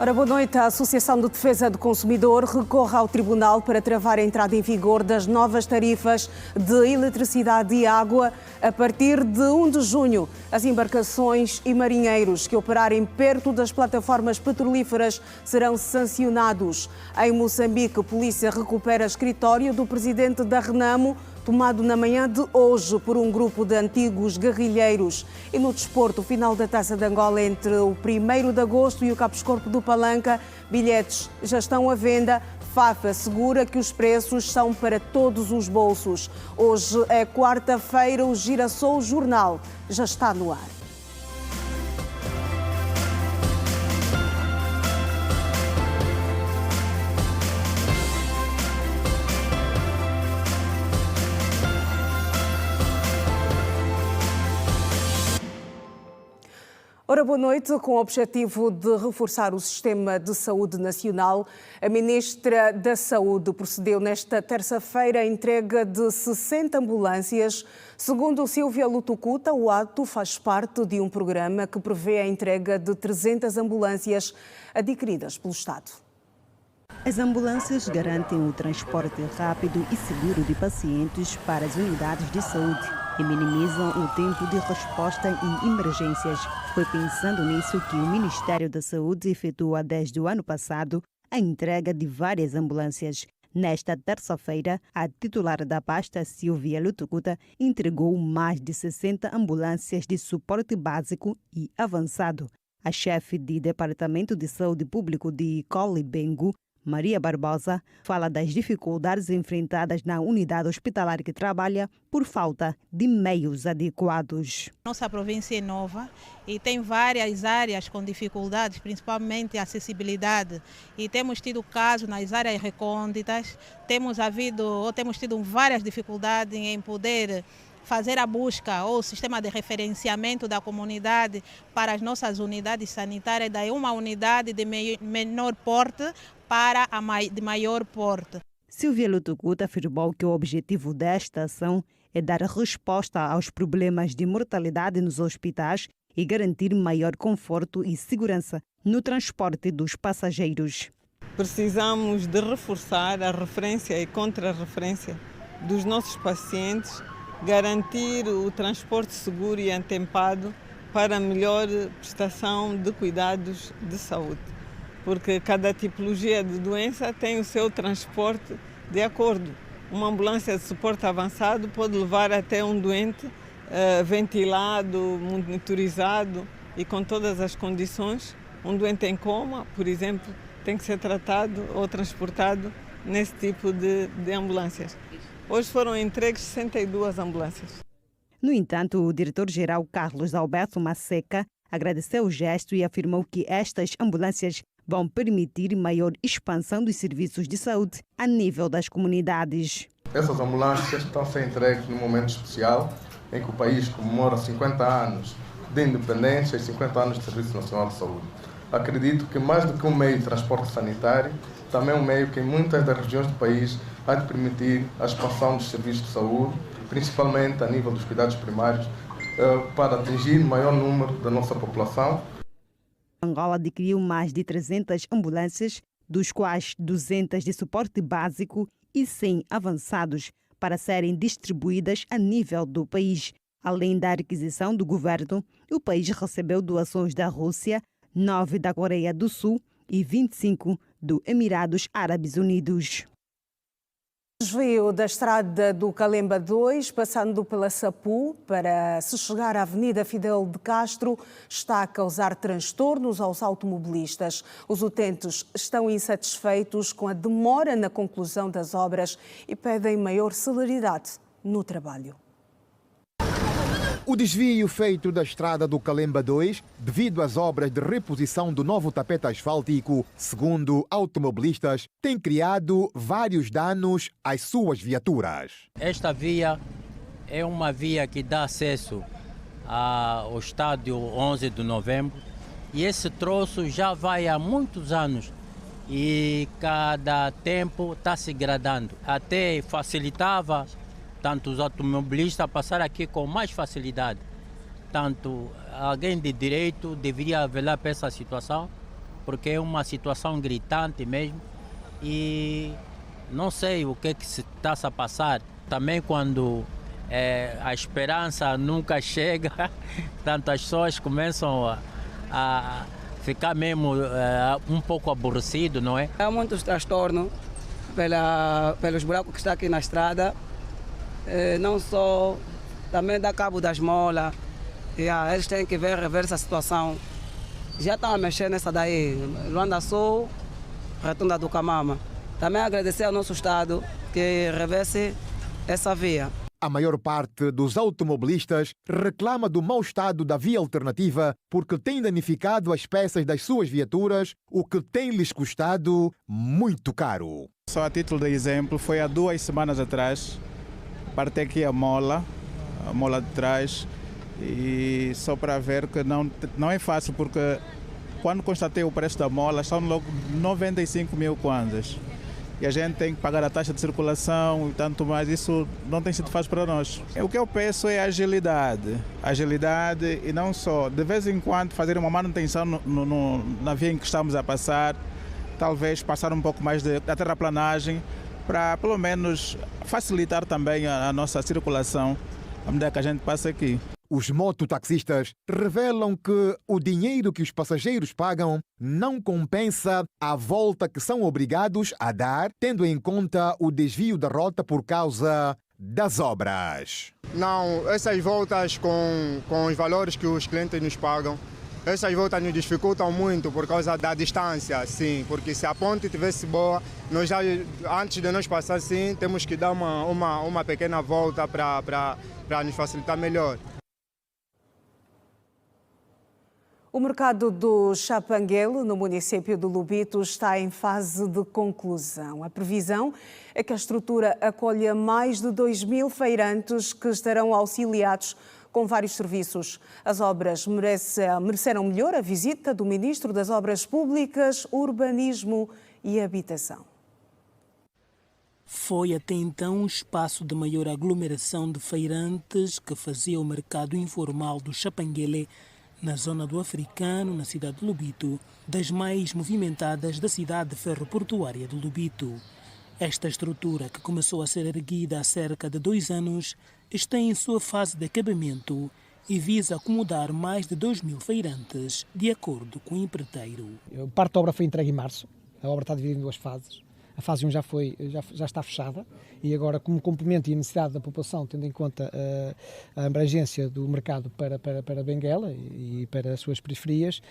Ora, boa noite. A Associação de Defesa do Consumidor recorre ao Tribunal para travar a entrada em vigor das novas tarifas de eletricidade e água a partir de 1 de junho. As embarcações e marinheiros que operarem perto das plataformas petrolíferas serão sancionados. Em Moçambique, a polícia recupera escritório do presidente da Renamo, tomado na manhã de hoje por um grupo de antigos guerrilheiros. E no desporto, o final da Taça de Angola entre o 1º de agosto e o Cabos-Corpo do Palanca. Bilhetes já estão à venda. FAF assegura que os preços são para todos os bolsos. Hoje é quarta-feira, o Girassol Jornal já está no ar. Ora, boa noite. Com o objetivo de reforçar o sistema de saúde nacional, a Ministra da Saúde procedeu nesta terça-feira à entrega de 60 ambulâncias. Segundo Silvia Lutucuta, o ato faz parte de um programa que prevê a entrega de 300 ambulâncias adquiridas pelo Estado. As ambulâncias garantem o transporte rápido e seguro de pacientes para as unidades de saúde e minimizam o tempo de resposta em emergências. Foi pensando nisso que o Ministério da Saúde efetua desde o ano passado a entrega de várias ambulâncias. Nesta terça-feira, a titular da pasta, Silvia Lutucuta, entregou mais de 60 ambulâncias de suporte básico e avançado. A chefe de Departamento de Saúde Público de Colibengo, Maria Barbosa, fala das dificuldades enfrentadas na unidade hospitalar que trabalha por falta de meios adequados. Nossa província é nova e tem várias áreas com dificuldades, principalmente a acessibilidade. E temos tido casos nas áreas recônditas, temos tido várias dificuldades em poder fazer a busca ou o sistema de referenciamento da comunidade para as nossas unidades sanitárias, daí uma unidade de menor porte para a de maior porte. Silvia Lutucuta afirmou que o objetivo desta ação é dar resposta aos problemas de mortalidade nos hospitais e garantir maior conforto e segurança no transporte dos passageiros. Precisamos de reforçar a referência e contra-referência dos nossos pacientes, garantir o transporte seguro e antempado para melhor prestação de cuidados de saúde. Porque cada tipologia de doença tem o seu transporte de acordo. Uma ambulância de suporte avançado pode levar até um doente ventilado, monitorizado e com todas as condições. Um doente em coma, por exemplo, tem que ser tratado ou transportado nesse tipo de ambulâncias. Hoje foram entregues 62 ambulâncias. No entanto, o diretor-geral Carlos Alberto Masseca agradeceu o gesto e afirmou que estas ambulâncias vão permitir maior expansão dos serviços de saúde a nível das comunidades. Essas ambulâncias estão a ser entregues num momento especial em que o país comemora 50 anos de independência e 50 anos de Serviço Nacional de Saúde. Acredito que mais do que um meio de transporte sanitário, também é um meio que em muitas das regiões do país há de permitir a expansão dos serviços de saúde, principalmente a nível dos cuidados primários, para atingir o maior número da nossa população. Angola adquiriu mais de 300 ambulâncias, dos quais 200 de suporte básico e 100 avançados, para serem distribuídas a nível do país. Além da aquisição do governo, o país recebeu doações da Rússia, 9 da Coreia do Sul e 25 dos Emirados Árabes Unidos. Desvio da estrada do Calemba 2, passando pela Sapu, para se chegar à Avenida Fidel de Castro, está a causar transtornos aos automobilistas. Os utentes estão insatisfeitos com a demora na conclusão das obras e pedem maior celeridade no trabalho. O desvio feito da estrada do Calemba 2, devido às obras de reposição do novo tapete asfáltico, segundo automobilistas, tem criado vários danos às suas viaturas. Esta via é uma via que dá acesso ao estádio 11 de novembro e esse troço já vai há muitos anos e cada tempo está se gradando. Até facilitava tanto os automobilistas passar aqui com mais facilidade. Tanto alguém de direito deveria velar para essa situação porque é uma situação gritante mesmo e não sei o que se está a passar. Também quando a esperança nunca chega, tanto as pessoas começam a ficar mesmo um pouco aborrecido, não é? Há muitos transtornos pelos buracos que estão aqui na estrada, não só, também dá cabo das molas, eles têm que rever essa situação. Já estão a mexer nessa daí, Luanda Sul, Retunda do Camama. Também agradecer ao nosso Estado que revesse essa via. A maior parte dos automobilistas reclama do mau estado da via alternativa porque tem danificado as peças das suas viaturas, o que tem lhes custado muito caro. Só a título de exemplo, foi há 2 semanas atrás, partei aqui a mola de trás, e só para ver que não é fácil, porque quando constatei o preço da mola, são logo 95 mil kwanzas. E a gente tem que pagar a taxa de circulação e tanto mais, isso não tem sido fácil para nós. O que eu peço é agilidade e não só, de vez em quando fazer uma manutenção na via em que estamos a passar, talvez passar um pouco mais da terraplanagem, para pelo menos facilitar também a nossa circulação à medida que a gente passa aqui. Os mototaxistas revelam que o dinheiro que os passageiros pagam não compensa a volta que são obrigados a dar, tendo em conta o desvio da rota por causa das obras. Não, essas voltas com os valores que os clientes nos pagam, essas voltas nos dificultam muito por causa da distância, sim, porque se a ponte tivesse boa, nós já, antes de nós passar, sim, temos que dar uma pequena volta para nos facilitar melhor. O mercado do Chapanguele, no município de Lubito, está em fase de conclusão. A previsão é que a estrutura acolha mais de 2.000 feirantes que estarão auxiliados com vários serviços. As obras mereceram melhor a visita do Ministro das Obras Públicas, Urbanismo e Habitação. Foi até então um espaço de maior aglomeração de feirantes que fazia o mercado informal do Chapanguele, na zona do Africano, na cidade de Lubito, das mais movimentadas da cidade ferroportuária de Lubito. Esta estrutura, que começou a ser erguida há cerca de 2 anos, está em sua fase de acabamento e visa acomodar mais de 2.000 feirantes, de acordo com o empreiteiro. Parte da obra foi entregue em março, a obra está dividida em 2 fases. A fase 1 já está fechada e agora, como complemento e a necessidade da população, tendo em conta a abrangência do mercado para Benguela e para as suas periferias,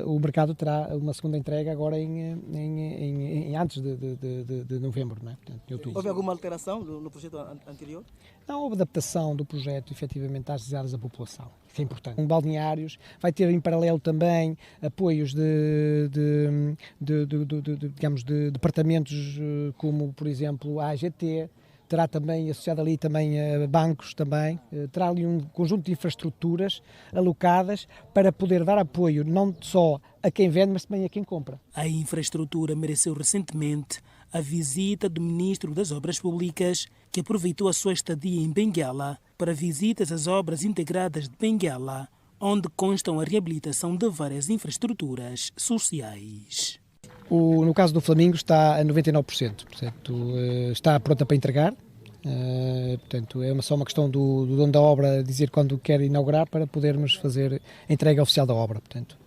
o mercado terá uma segunda entrega agora antes de novembro, não é? Portanto, em outubro. Houve alguma alteração no projeto anterior? Não, houve adaptação do projeto, efetivamente, às necessidades da população. Isso é importante. Balneários, vai ter em paralelo também apoios de departamentos como, por exemplo, a AGT, terá também, associado ali também a bancos também, terá ali um conjunto de infraestruturas alocadas para poder dar apoio não só a quem vende, mas também a quem compra. A infraestrutura mereceu recentemente a visita do Ministro das Obras Públicas, que aproveitou a sua estadia em Benguela para visitas às obras integradas de Benguela, onde constam a reabilitação de várias infraestruturas sociais. No caso do Flamingo está a 99%, portanto, está pronta para entregar. Portanto, é só uma questão do dono da obra dizer quando quer inaugurar para podermos fazer a entrega oficial da obra. Portanto,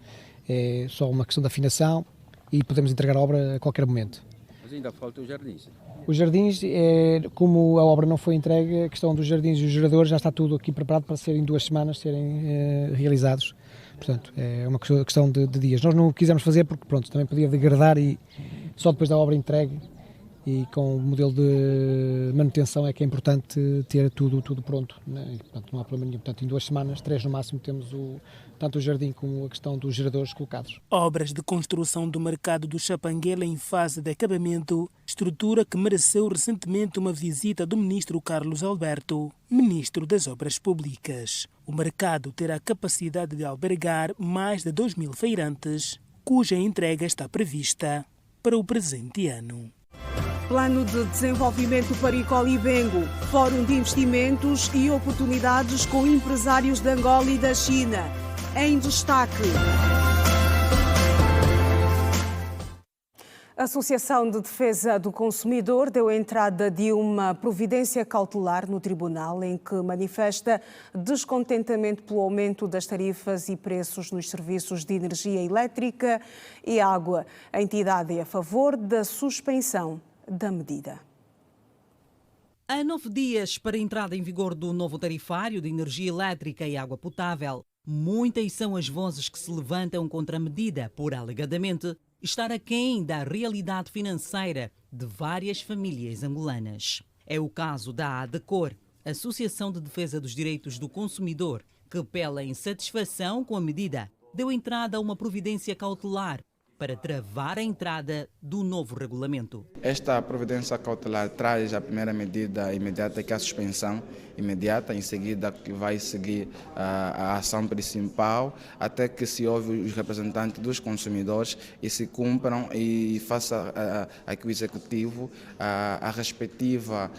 é só uma questão de afinação e podemos entregar a obra a qualquer momento. Mas ainda falta os jardins. Os jardins, como a obra não foi entregue, a questão dos jardins e os geradores já está tudo aqui preparado para serem 2 semanas serem realizados. Portanto, é uma questão de dias. Nós não o quisemos fazer porque, pronto, também podia degradar e só depois da obra entregue e com o modelo de manutenção é que é importante ter tudo pronto, né? E, portanto, não há problema nenhum. Portanto, em 2 semanas, 3 no máximo, temos tanto o jardim como a questão dos geradores colocados. Obras de construção do mercado do Chapanguele em fase de acabamento, estrutura que mereceu recentemente uma visita do ministro Carlos Alberto, ministro das Obras Públicas. O mercado terá capacidade de albergar mais de 2.000 feirantes, cuja entrega está prevista para o presente ano. Plano de Desenvolvimento para Icolibengo, Fórum de Investimentos e Oportunidades com empresários de Angola e da China. Em destaque. A Associação de Defesa do Consumidor deu entrada de uma providência cautelar no tribunal em que manifesta descontentamento pelo aumento das tarifas e preços nos serviços de energia elétrica e água. A entidade é a favor da suspensão da medida. Há 9 dias para a entrada em vigor do novo tarifário de energia elétrica e água potável. Muitas são as vozes que se levantam contra a medida por, alegadamente, estar aquém da realidade financeira de várias famílias angolanas. É o caso da ADECOR, Associação de Defesa dos Direitos do Consumidor, que, pela insatisfação com a medida, deu entrada a uma providência cautelar para travar a entrada do novo regulamento. Esta providência cautelar traz a primeira medida imediata, que é a suspensão imediata, em seguida que vai seguir a ação principal, até que se ouve os representantes dos consumidores e se cumpram e faça aqui o Executivo a respectiva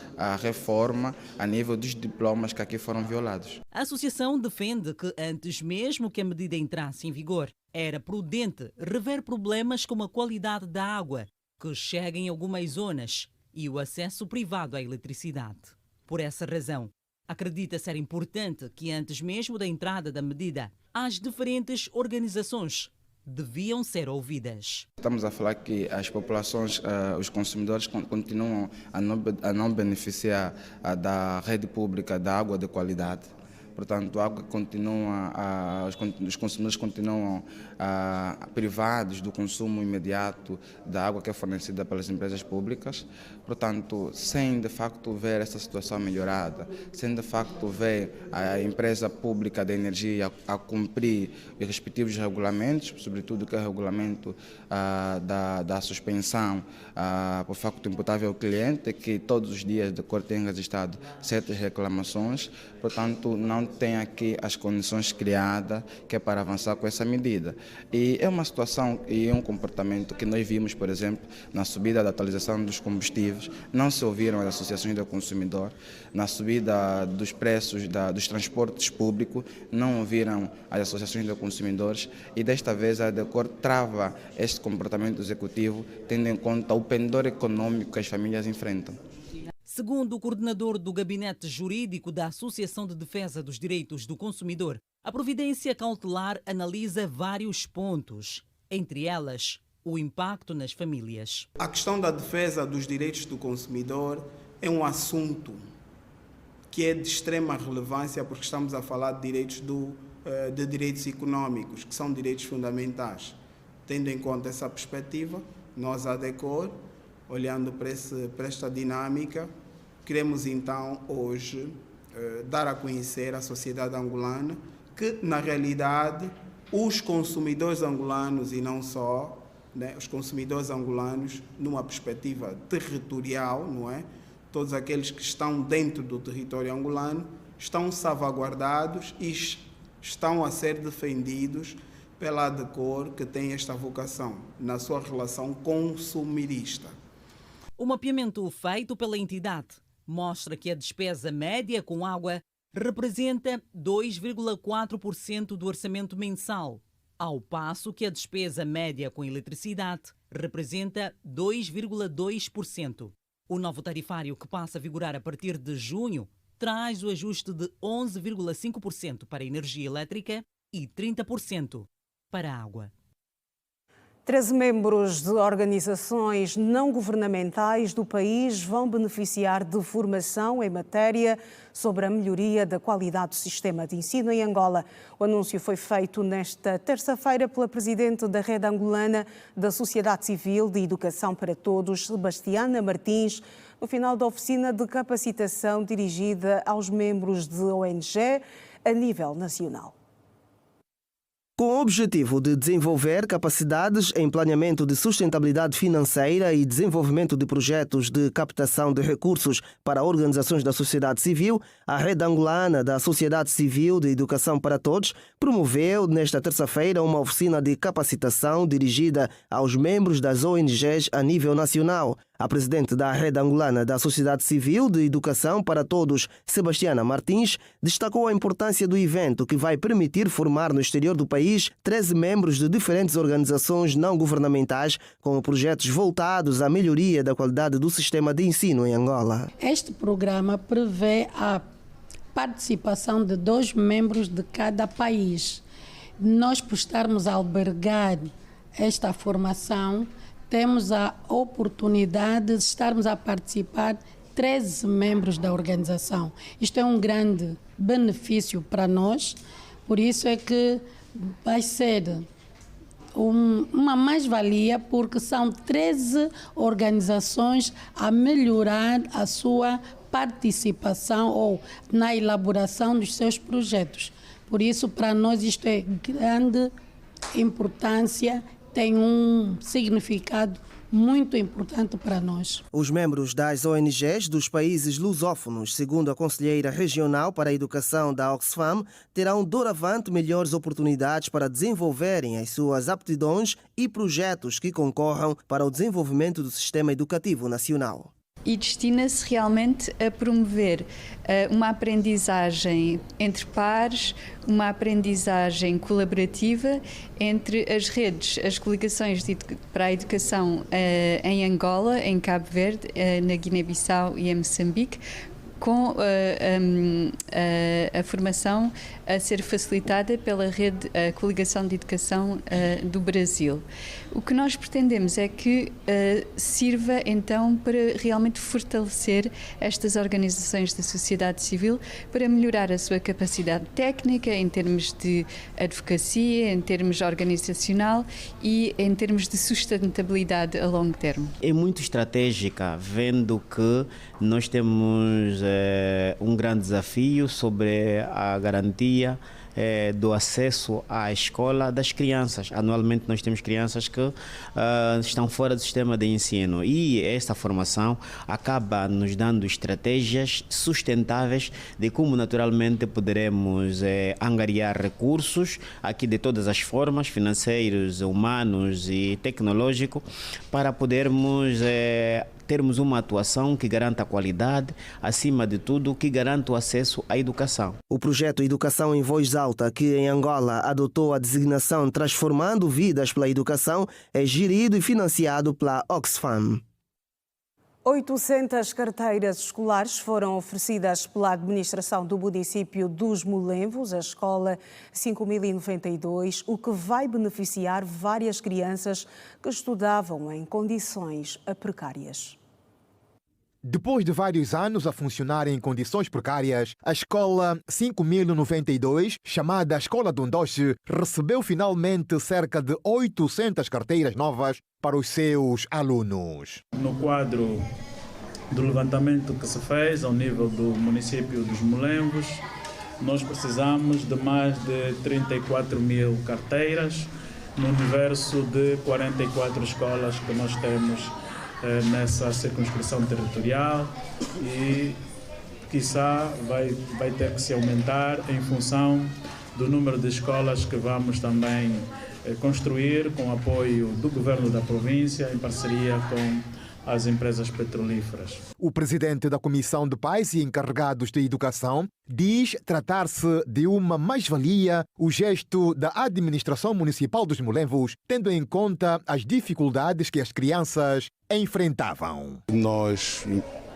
reforma a nível dos diplomas que aqui foram violados. A associação defende que antes mesmo que a medida entrasse em vigor, era prudente rever problemas como a qualidade da água, que chega em algumas zonas, e o acesso privado à eletricidade. Por essa razão, acredita ser importante que antes mesmo da entrada da medida, as diferentes organizações deviam ser ouvidas. Estamos a falar que as populações, os consumidores continuam a não beneficiar da rede pública da água de qualidade. Portanto, a água continua, os consumidores continuam privados do consumo imediato da água que é fornecida pelas empresas públicas. Portanto, sem de facto ver essa situação melhorada, sem de facto ver a empresa pública de energia a cumprir os respectivos regulamentos, sobretudo que é o regulamento da suspensão por facto imputável ao cliente, que todos os dias de cor tem registrado certas reclamações. Portanto, não tem aqui as condições criadas que é para avançar com essa medida. E é uma situação e um comportamento que nós vimos, por exemplo, na subida da atualização dos combustíveis, não se ouviram as associações do consumidor, na subida dos preços dos transportes públicos, não ouviram as associações de consumidores e desta vez a ADECOR trava este comportamento executivo, tendo em conta o pendor econômico que as famílias enfrentam. Segundo o coordenador do Gabinete Jurídico da Associação de Defesa dos Direitos do Consumidor, a providência cautelar analisa vários pontos, entre elas o impacto nas famílias. A questão da defesa dos direitos do consumidor é um assunto que é de extrema relevância porque estamos a falar de direitos econômicos, que são direitos fundamentais. Tendo em conta essa perspectiva, nós, a ADECOR, olhando para esta dinâmica, queremos então hoje dar a conhecer à sociedade angolana que, na realidade, os consumidores angolanos e não só, né, os consumidores angolanos, numa perspectiva territorial, não é? Todos aqueles que estão dentro do território angolano estão salvaguardados e estão a ser defendidos pela ADECOR, que tem esta vocação na sua relação consumirista. O mapeamento feito pela entidade mostra que a despesa média com água representa 2,4% do orçamento mensal, ao passo que a despesa média com eletricidade representa 2,2%. O novo tarifário, que passa a vigorar a partir de junho, traz o ajuste de 11,5% para a energia elétrica e 30% para a água. 13 membros de organizações não governamentais do país vão beneficiar de formação em matéria sobre a melhoria da qualidade do sistema de ensino em Angola. O anúncio foi feito nesta terça-feira pela presidente da Rede Angolana da Sociedade Civil de Educação para Todos, Sebastiana Martins, no final da oficina de capacitação dirigida aos membros de ONG a nível nacional. Com o objetivo de desenvolver capacidades em planeamento de sustentabilidade financeira e desenvolvimento de projetos de captação de recursos para organizações da sociedade civil, a Rede Angolana da Sociedade Civil de Educação para Todos promoveu nesta terça-feira uma oficina de capacitação dirigida aos membros das ONGs a nível nacional. A presidente da Rede Angolana da Sociedade Civil de Educação para Todos, Sebastiana Martins, destacou a importância do evento que vai permitir formar no exterior do país 13 membros de diferentes organizações não governamentais com projetos voltados à melhoria da qualidade do sistema de ensino em Angola. Este programa prevê a participação de 2 membros de cada país. Nós, por estarmos a albergar esta formação, temos a oportunidade de estarmos a participar 13 membros da organização. Isto é um grande benefício para nós, por isso é que vai ser uma mais-valia, porque são 13 organizações a melhorar a sua participação ou na elaboração dos seus projetos. Por isso, para nós, isto é grande importância, tem um significado muito importante para nós. Os membros das ONGs dos países lusófonos, segundo a conselheira regional para a educação da Oxfam, terão doravante melhores oportunidades para desenvolverem as suas aptidões e projetos que concorram para o desenvolvimento do sistema educativo nacional. E destina-se realmente a promover uma aprendizagem entre pares, uma aprendizagem colaborativa entre as redes, as coligações para a educação em Angola, em Cabo Verde, na Guiné-Bissau e em Moçambique, com a formação a ser facilitada pela rede Coligação de Educação do Brasil. O que nós pretendemos é que sirva então para realmente fortalecer estas organizações da sociedade civil, para melhorar a sua capacidade técnica em termos de advocacia, em termos organizacional e em termos de sustentabilidade a longo termo. É muito estratégica, vendo que nós temos um grande desafio sobre a garantia do acesso à escola das crianças. Anualmente nós temos crianças que estão fora do sistema de ensino e esta formação acaba nos dando estratégias sustentáveis de como naturalmente poderemos angariar recursos aqui de todas as formas, financeiros, humanos e tecnológicos, para podermos termos uma atuação que garanta a qualidade, acima de tudo, que garanta o acesso à educação. O projeto Educação em Voz Alta, que em Angola adotou a designação Transformando Vidas pela Educação, é gerido e financiado pela Oxfam. 800 carteiras escolares foram oferecidas pela administração do município dos Molenvos, a escola 5092, o que vai beneficiar várias crianças que estudavam em condições precárias. Depois de vários anos a funcionar em condições precárias, a escola 5092, chamada Escola Dondoche, recebeu finalmente cerca de 800 carteiras novas para os seus alunos. No quadro do levantamento que se fez ao nível do município dos Molenvos, nós precisamos de mais de 34 mil carteiras no universo de 44 escolas que nós temos nessa circunscrição territorial e, quiçá, vai ter que se aumentar em função do número de escolas que vamos também construir com apoio do Governo da província em parceria com as empresas petrolíferas. O presidente da Comissão de Pais e Encarregados de Educação diz tratar-se de uma mais-valia o gesto da administração municipal dos Molenvos, tendo em conta as dificuldades que as crianças enfrentavam. Nós,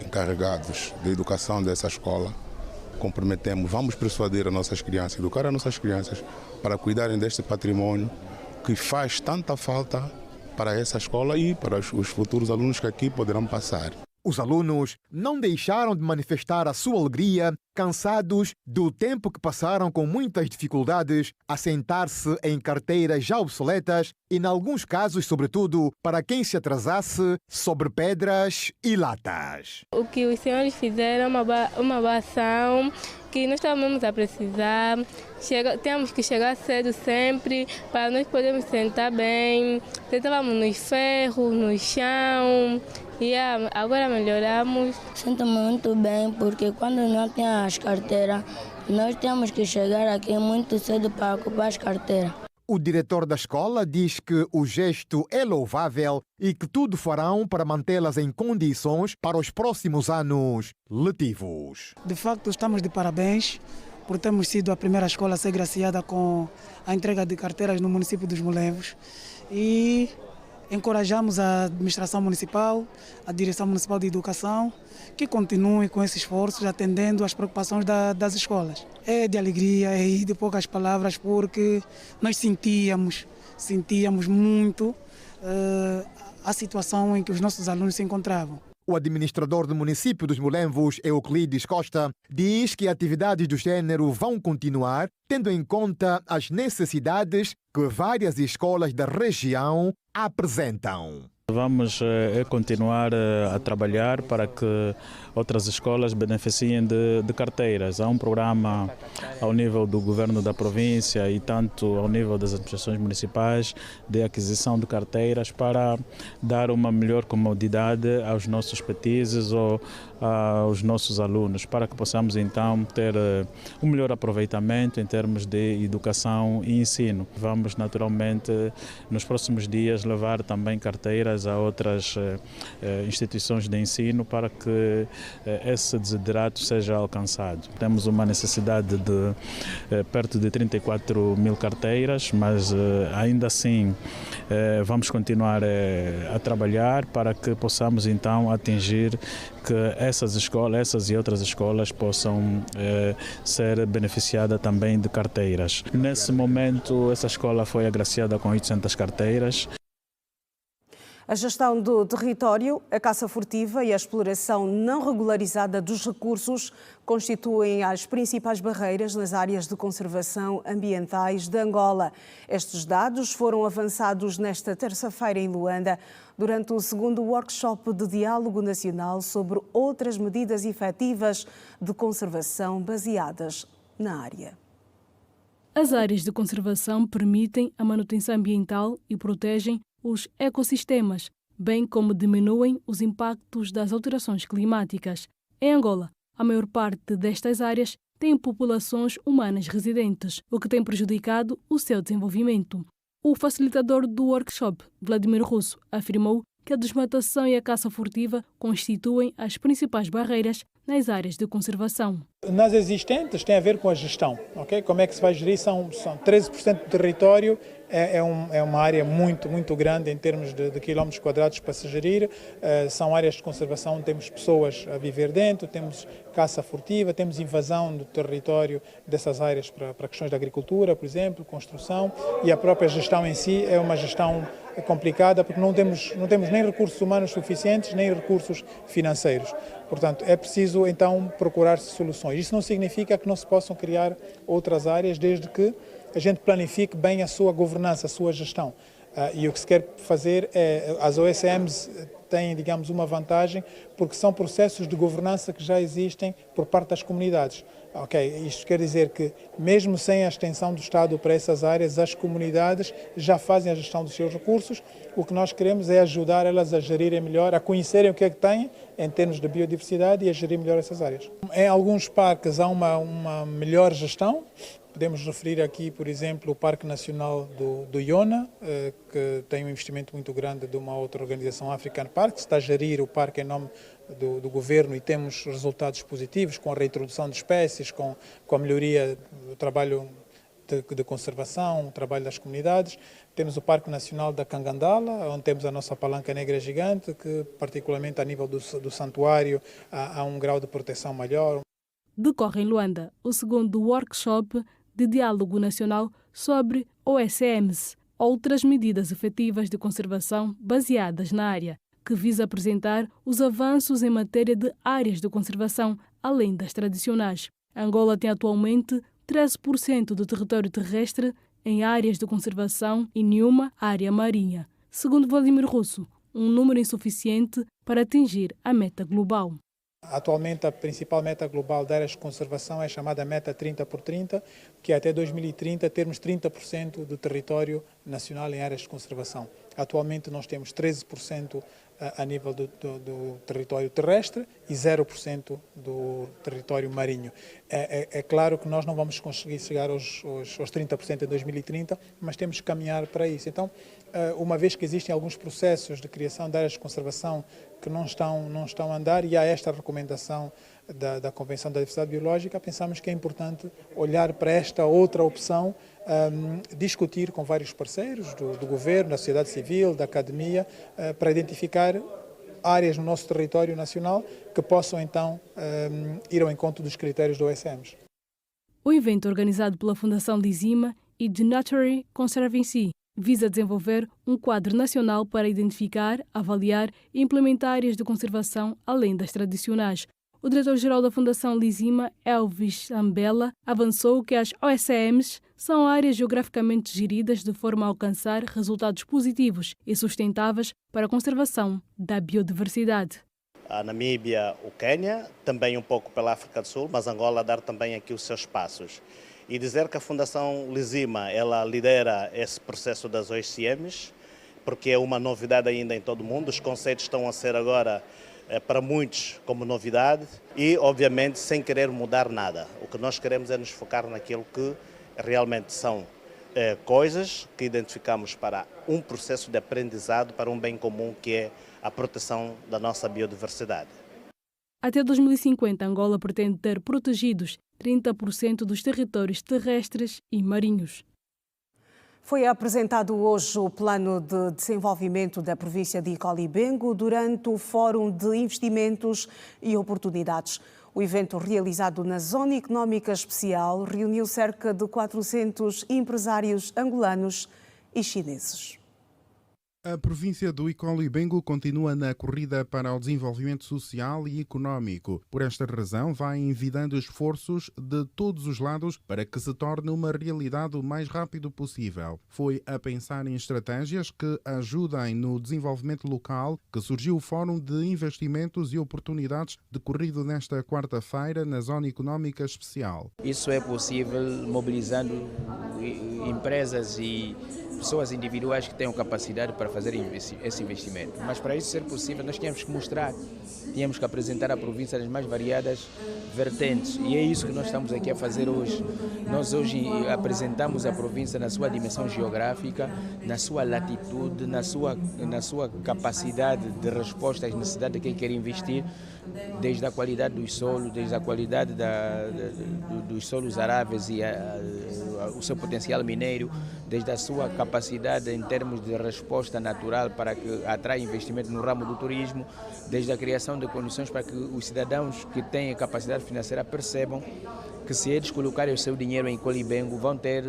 encarregados de educação dessa escola, comprometemos, vamos persuadir as nossas crianças, educar as nossas crianças para cuidarem deste património que faz tanta falta para essa escola e para os futuros alunos que aqui poderão passar. Os alunos não deixaram de manifestar a sua alegria, cansados do tempo que passaram com muitas dificuldades a sentar-se em carteiras já obsoletas e, em alguns casos, sobretudo, para quem se atrasasse sobre pedras e latas. O que os senhores fizeram é uma boa ação que nós estávamos a precisar. Temos que chegar cedo sempre para nós podermos sentar bem. Sentávamos nos ferros, no chão. E agora melhoramos. Sinto-me muito bem porque quando não tem as carteiras, nós temos que chegar aqui muito cedo para ocupar as carteiras. O diretor da escola diz que o gesto é louvável e que tudo farão para mantê-las em condições para os próximos anos letivos. De facto, estamos de parabéns por termos sido a primeira escola a ser graciada com a entrega de carteiras no município dos Molevos e encorajamos a administração municipal, a direção municipal de educação, que continue com esses esforços, atendendo às preocupações das escolas. É de alegria e de poucas palavras, porque nós sentíamos muito a situação em que os nossos alunos se encontravam. O administrador do município dos Molevos, Euclides Costa, diz que atividades do género vão continuar, tendo em conta as necessidades que várias escolas da região apresentam. Vamos continuar a trabalhar para que outras escolas beneficiem de carteiras. Há um programa ao nível do governo da província e tanto ao nível das administrações municipais de aquisição de carteiras para dar uma melhor comodidade aos nossos petizes ou aos nossos alunos, para que possamos então ter um melhor aproveitamento em termos de educação e ensino. Vamos naturalmente nos próximos dias levar também carteiras a outras instituições de ensino para que esse desiderato seja alcançado. Temos uma necessidade de perto de 34 mil carteiras, mas ainda assim vamos continuar a trabalhar para que possamos então atingir que essas e outras escolas possam ser beneficiadas também de carteiras. Nesse momento, essa escola foi agraciada com 800 carteiras. A gestão do território, a caça furtiva e a exploração não regularizada dos recursos constituem as principais barreiras nas áreas de conservação ambientais de Angola. Estes dados foram avançados nesta terça-feira em Luanda, durante o segundo workshop de diálogo nacional sobre outras medidas efetivas de conservação baseadas na área. As áreas de conservação permitem a manutenção ambiental e protegem os ecossistemas, bem como diminuem os impactos das alterações climáticas. Em Angola, a maior parte destas áreas tem populações humanas residentes, o que tem prejudicado o seu desenvolvimento. O facilitador do workshop, Vladimir Russo, afirmou que a desmatação e a caça furtiva constituem as principais barreiras nas áreas de conservação. Nas existentes tem a ver com a gestão, ok? Como é que se vai gerir? São 13% do território, é uma área muito grande em termos de quilómetros quadrados para se gerir. São áreas de conservação, temos pessoas a viver dentro, temos caça furtiva, temos invasão do território dessas áreas para questões de agricultura, por exemplo, construção, e a própria gestão em si é uma gestão complicada porque não temos nem recursos humanos suficientes, nem recursos financeiros. Portanto, é preciso então procurar soluções. Isso não significa que não se possam criar outras áreas, desde que a gente planifique bem a sua governança, a sua gestão. E o que se quer fazer é, as OSMs têm, digamos, uma vantagem porque são processos de governança que já existem por parte das comunidades. Okay, isto quer dizer que, mesmo sem a extensão do Estado para essas áreas, as comunidades já fazem a gestão dos seus recursos. O que nós queremos é ajudar elas a gerirem melhor, a conhecerem o que é que têm em termos de biodiversidade e a gerir melhor essas áreas. Em alguns parques há uma melhor gestão. Podemos referir aqui, por exemplo, o Parque Nacional do Iona, que tem um investimento muito grande de uma outra organização, African Park, que está a gerir o parque em nome do governo e temos resultados positivos com a reintrodução de espécies, com a melhoria do trabalho de conservação, o trabalho das comunidades. Temos o Parque Nacional da Cangandala, onde temos a nossa palanca negra gigante, que particularmente a nível do santuário há um grau de proteção maior. Decorre em Luanda o segundo workshop de diálogo nacional sobre OSMs, outras medidas efetivas de conservação baseadas na área, que visa apresentar os avanços em matéria de áreas de conservação, além das tradicionais. Angola tem atualmente 13% do território terrestre em áreas de conservação e nenhuma área marinha. Segundo Vladimir Russo, um número insuficiente para atingir a meta global. Atualmente, a principal meta global de áreas de conservação é a chamada meta 30 por 30, que é até 2030 termos 30% do território nacional em áreas de conservação. Atualmente nós temos 13% a nível do território terrestre e 0% do território marinho. É claro que nós não vamos conseguir chegar aos 30% em 2030, mas temos que caminhar para isso. Então, uma vez que existem alguns processos de criação de áreas de conservação que não estão a andar, e há esta recomendação da Convenção da Diversidade Biológica, pensamos que é importante olhar para esta outra opção, discutir com vários parceiros do governo, da sociedade civil, da academia, para identificar áreas no nosso território nacional que possam então ir ao encontro dos critérios do OSMs. O evento, organizado pela Fundação Lizima e The Nature Conservancy, visa desenvolver um quadro nacional para identificar, avaliar e implementar áreas de conservação além das tradicionais. O diretor-geral da Fundação Lizima, Elvis Ambela, avançou que as OSMs são áreas geograficamente geridas de forma a alcançar resultados positivos e sustentáveis para a conservação da biodiversidade. A Namíbia, o Quênia, também um pouco pela África do Sul, mas Angola dar também aqui os seus passos. E dizer que a Fundação Lizima, ela lidera esse processo das OSMs, porque é uma novidade ainda em todo o mundo, os conceitos estão a ser agora para muitos como novidade e, obviamente, sem querer mudar nada. O que nós queremos é nos focar naquilo que realmente são coisas que identificamos para um processo de aprendizado para um bem comum, que é a proteção da nossa biodiversidade. Até 2050, Angola pretende ter protegidos 30% dos territórios terrestres e marinhos. Foi apresentado hoje o Plano de Desenvolvimento da província de Icolibengo durante o Fórum de Investimentos e Oportunidades. O evento, realizado na Zona Económica Especial, reuniu cerca de 400 empresários angolanos e chineses. A província do Icolibengo continua na corrida para o desenvolvimento social e económico. Por esta razão, vai envidando esforços de todos os lados para que se torne uma realidade o mais rápido possível. Foi a pensar em estratégias que ajudem no desenvolvimento local que surgiu o Fórum de Investimentos e Oportunidades decorrido nesta quarta-feira na Zona Económica Especial. Isso é possível mobilizando empresas e pessoas individuais que tenham capacidade para fazer esse investimento. Mas para isso ser possível, nós tínhamos que mostrar, tínhamos que apresentar à província as mais variadas vertentes. E é isso que nós estamos aqui a fazer hoje. Nós hoje apresentamos a província na sua dimensão geográfica, na sua latitude, na sua capacidade de resposta às necessidades de quem quer investir, desde a qualidade dos solos, desde a qualidade dos solos aráveis e o seu potencial mineiro, desde a sua capacidade em termos de resposta natural para que atraia investimento no ramo do turismo, desde a criação de condições para que os cidadãos que têm capacidade financeira percebam que se eles colocarem o seu dinheiro em Icolibengo vão ter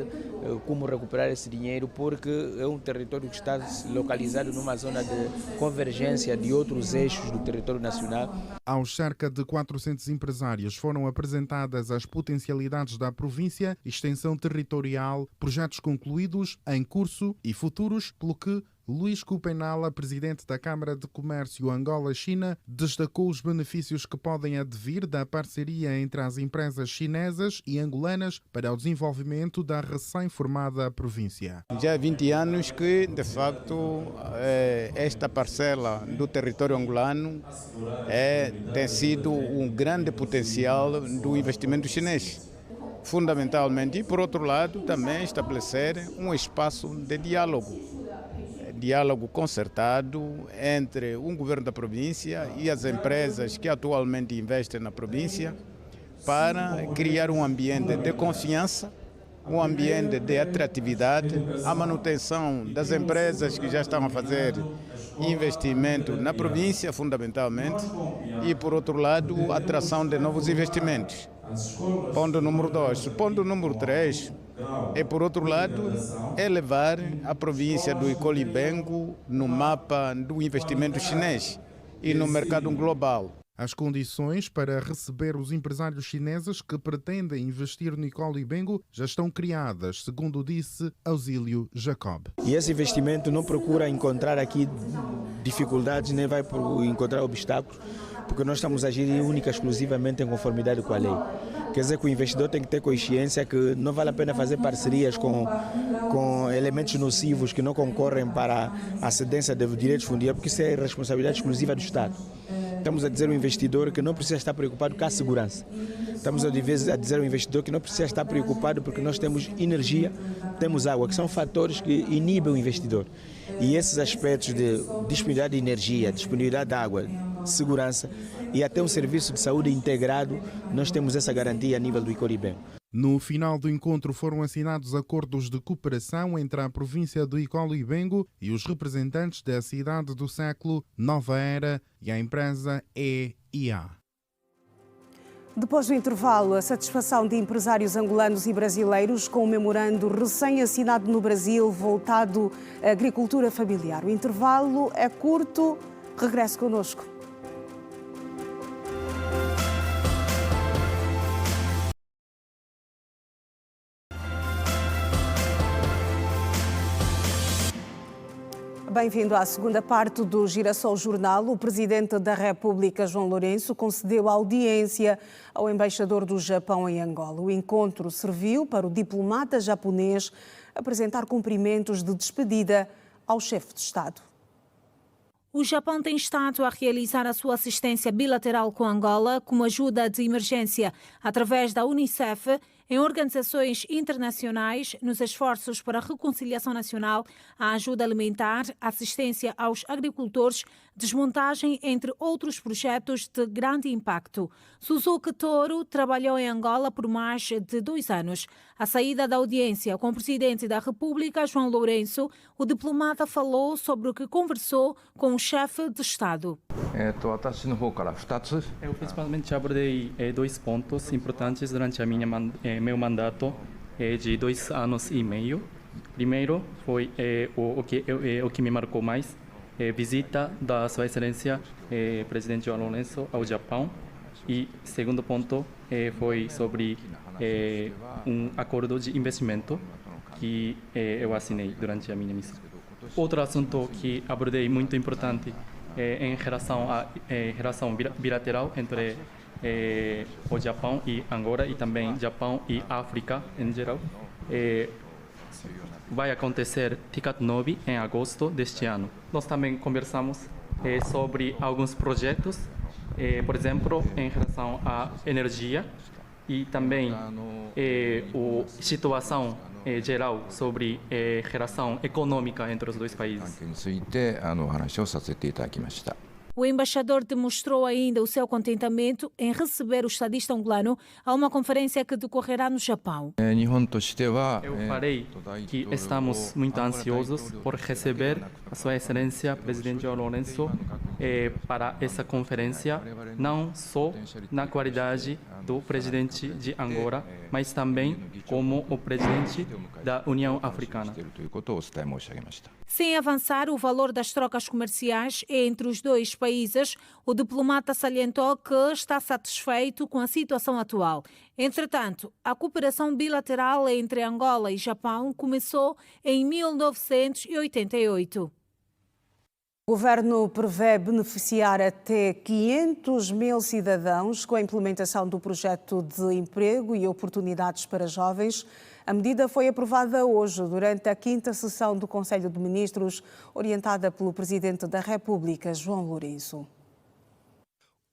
como recuperar esse dinheiro, porque é um território que está localizado numa zona de convergência de outros eixos do território nacional. Aos cerca de 400 empresários foram apresentadas as potencialidades da província, extensão territorial, projetos concluídos, em curso e futuros, pelo que Luís Cupenala, presidente da Câmara de Comércio Angola-China, destacou os benefícios que podem advir da parceria entre as empresas chinesas e angolanas para o desenvolvimento da recém-formada província. Já há 20 anos que, de facto, esta parcela do território angolano tem sido um grande potencial do investimento chinês. Fundamentalmente, e por outro lado, também estabelecer um espaço de diálogo concertado entre o governo da província e as empresas que atualmente investem na província para criar um ambiente de confiança, um ambiente de atratividade, a manutenção das empresas que já estão a fazer investimento na província, fundamentalmente, e, por outro lado, a atração de novos investimentos. Ponto número 2. Ponto número 3 é, por outro lado, elevar a província do Icolibengo no mapa do investimento chinês e no mercado global. As condições para receber os empresários chineses que pretendem investir no Icolibengo já estão criadas, segundo disse Ausílio Jacob. E esse investimento não procura encontrar aqui dificuldades, nem vai encontrar obstáculos, porque nós estamos a agir única e exclusivamente em conformidade com a lei. Quer dizer que o investidor tem que ter consciência que não vale a pena fazer parcerias com elementos nocivos que não concorrem para a cedência de direitos fundiários, porque isso é responsabilidade exclusiva do Estado. Estamos a dizer ao investidor que não precisa estar preocupado com a segurança. Estamos a dizer ao investidor que não precisa estar preocupado porque nós temos energia, temos água, que são fatores que inibem o investidor. E esses aspectos de disponibilidade de energia, disponibilidade de água, segurança e até um serviço de saúde integrado, nós temos essa garantia a nível do Icoriben. No final do encontro foram assinados acordos de cooperação entre a província do Icolo-Ibengo e os representantes da cidade do século Nova Era e a empresa EIA. Depois do intervalo, a satisfação de empresários angolanos e brasileiros com um memorando recém-assinado no Brasil voltado à agricultura familiar. O intervalo é curto. Regresse connosco. Bem-vindo à segunda parte do Girassol Jornal. O Presidente da República, João Lourenço, concedeu audiência ao embaixador do Japão em Angola. O encontro serviu para o diplomata japonês apresentar cumprimentos de despedida ao chefe de Estado. O Japão tem estado a realizar a sua assistência bilateral com Angola como ajuda de emergência através da Unicef em organizações internacionais nos esforços para a reconciliação nacional, a ajuda alimentar, assistência aos agricultores, desmontagem, entre outros projetos de grande impacto. Suzuki Toro trabalhou em Angola por mais de 2 anos. À saída da audiência com o Presidente da República, João Lourenço, o diplomata falou sobre o que conversou com o chefe de Estado. Eu principalmente abordei 2 pontos importantes durante meu mandato de 2 anos e meio. Primeiro foi o que me marcou mais, visita da Sua Excelência Presidente João Lourenço ao Japão. E segundo ponto foi sobre um acordo de investimento que eu assinei durante a minha missão. Outro assunto que abordei muito importante em relação à relação bilateral entre o Japão e Angola e também Japão e África em geral. Vai acontecer TICAD 9 em agosto deste ano. Nós também conversamos sobre alguns projetos, por exemplo, em relação à energia e também a situação geral sobre relação econômica entre os 2 países. O embaixador demonstrou ainda o seu contentamento em receber o estadista angolano a uma conferência que decorrerá no Japão. Eu falei que estamos muito ansiosos por receber a Sua Excelência Presidente João Lourenço para essa conferência, não só na qualidade do presidente de Angola, mas também como o presidente da União Africana. Sem avançar o valor das trocas comerciais entre os 2 países, o diplomata salientou que está satisfeito com a situação atual. Entretanto, a cooperação bilateral entre Angola e Japão começou em 1988. O governo prevê beneficiar até 500 mil cidadãos com a implementação do projeto de emprego e oportunidades para jovens. A medida foi aprovada hoje durante a 5ª sessão do Conselho de Ministros, orientada pelo Presidente da República, João Lourenço.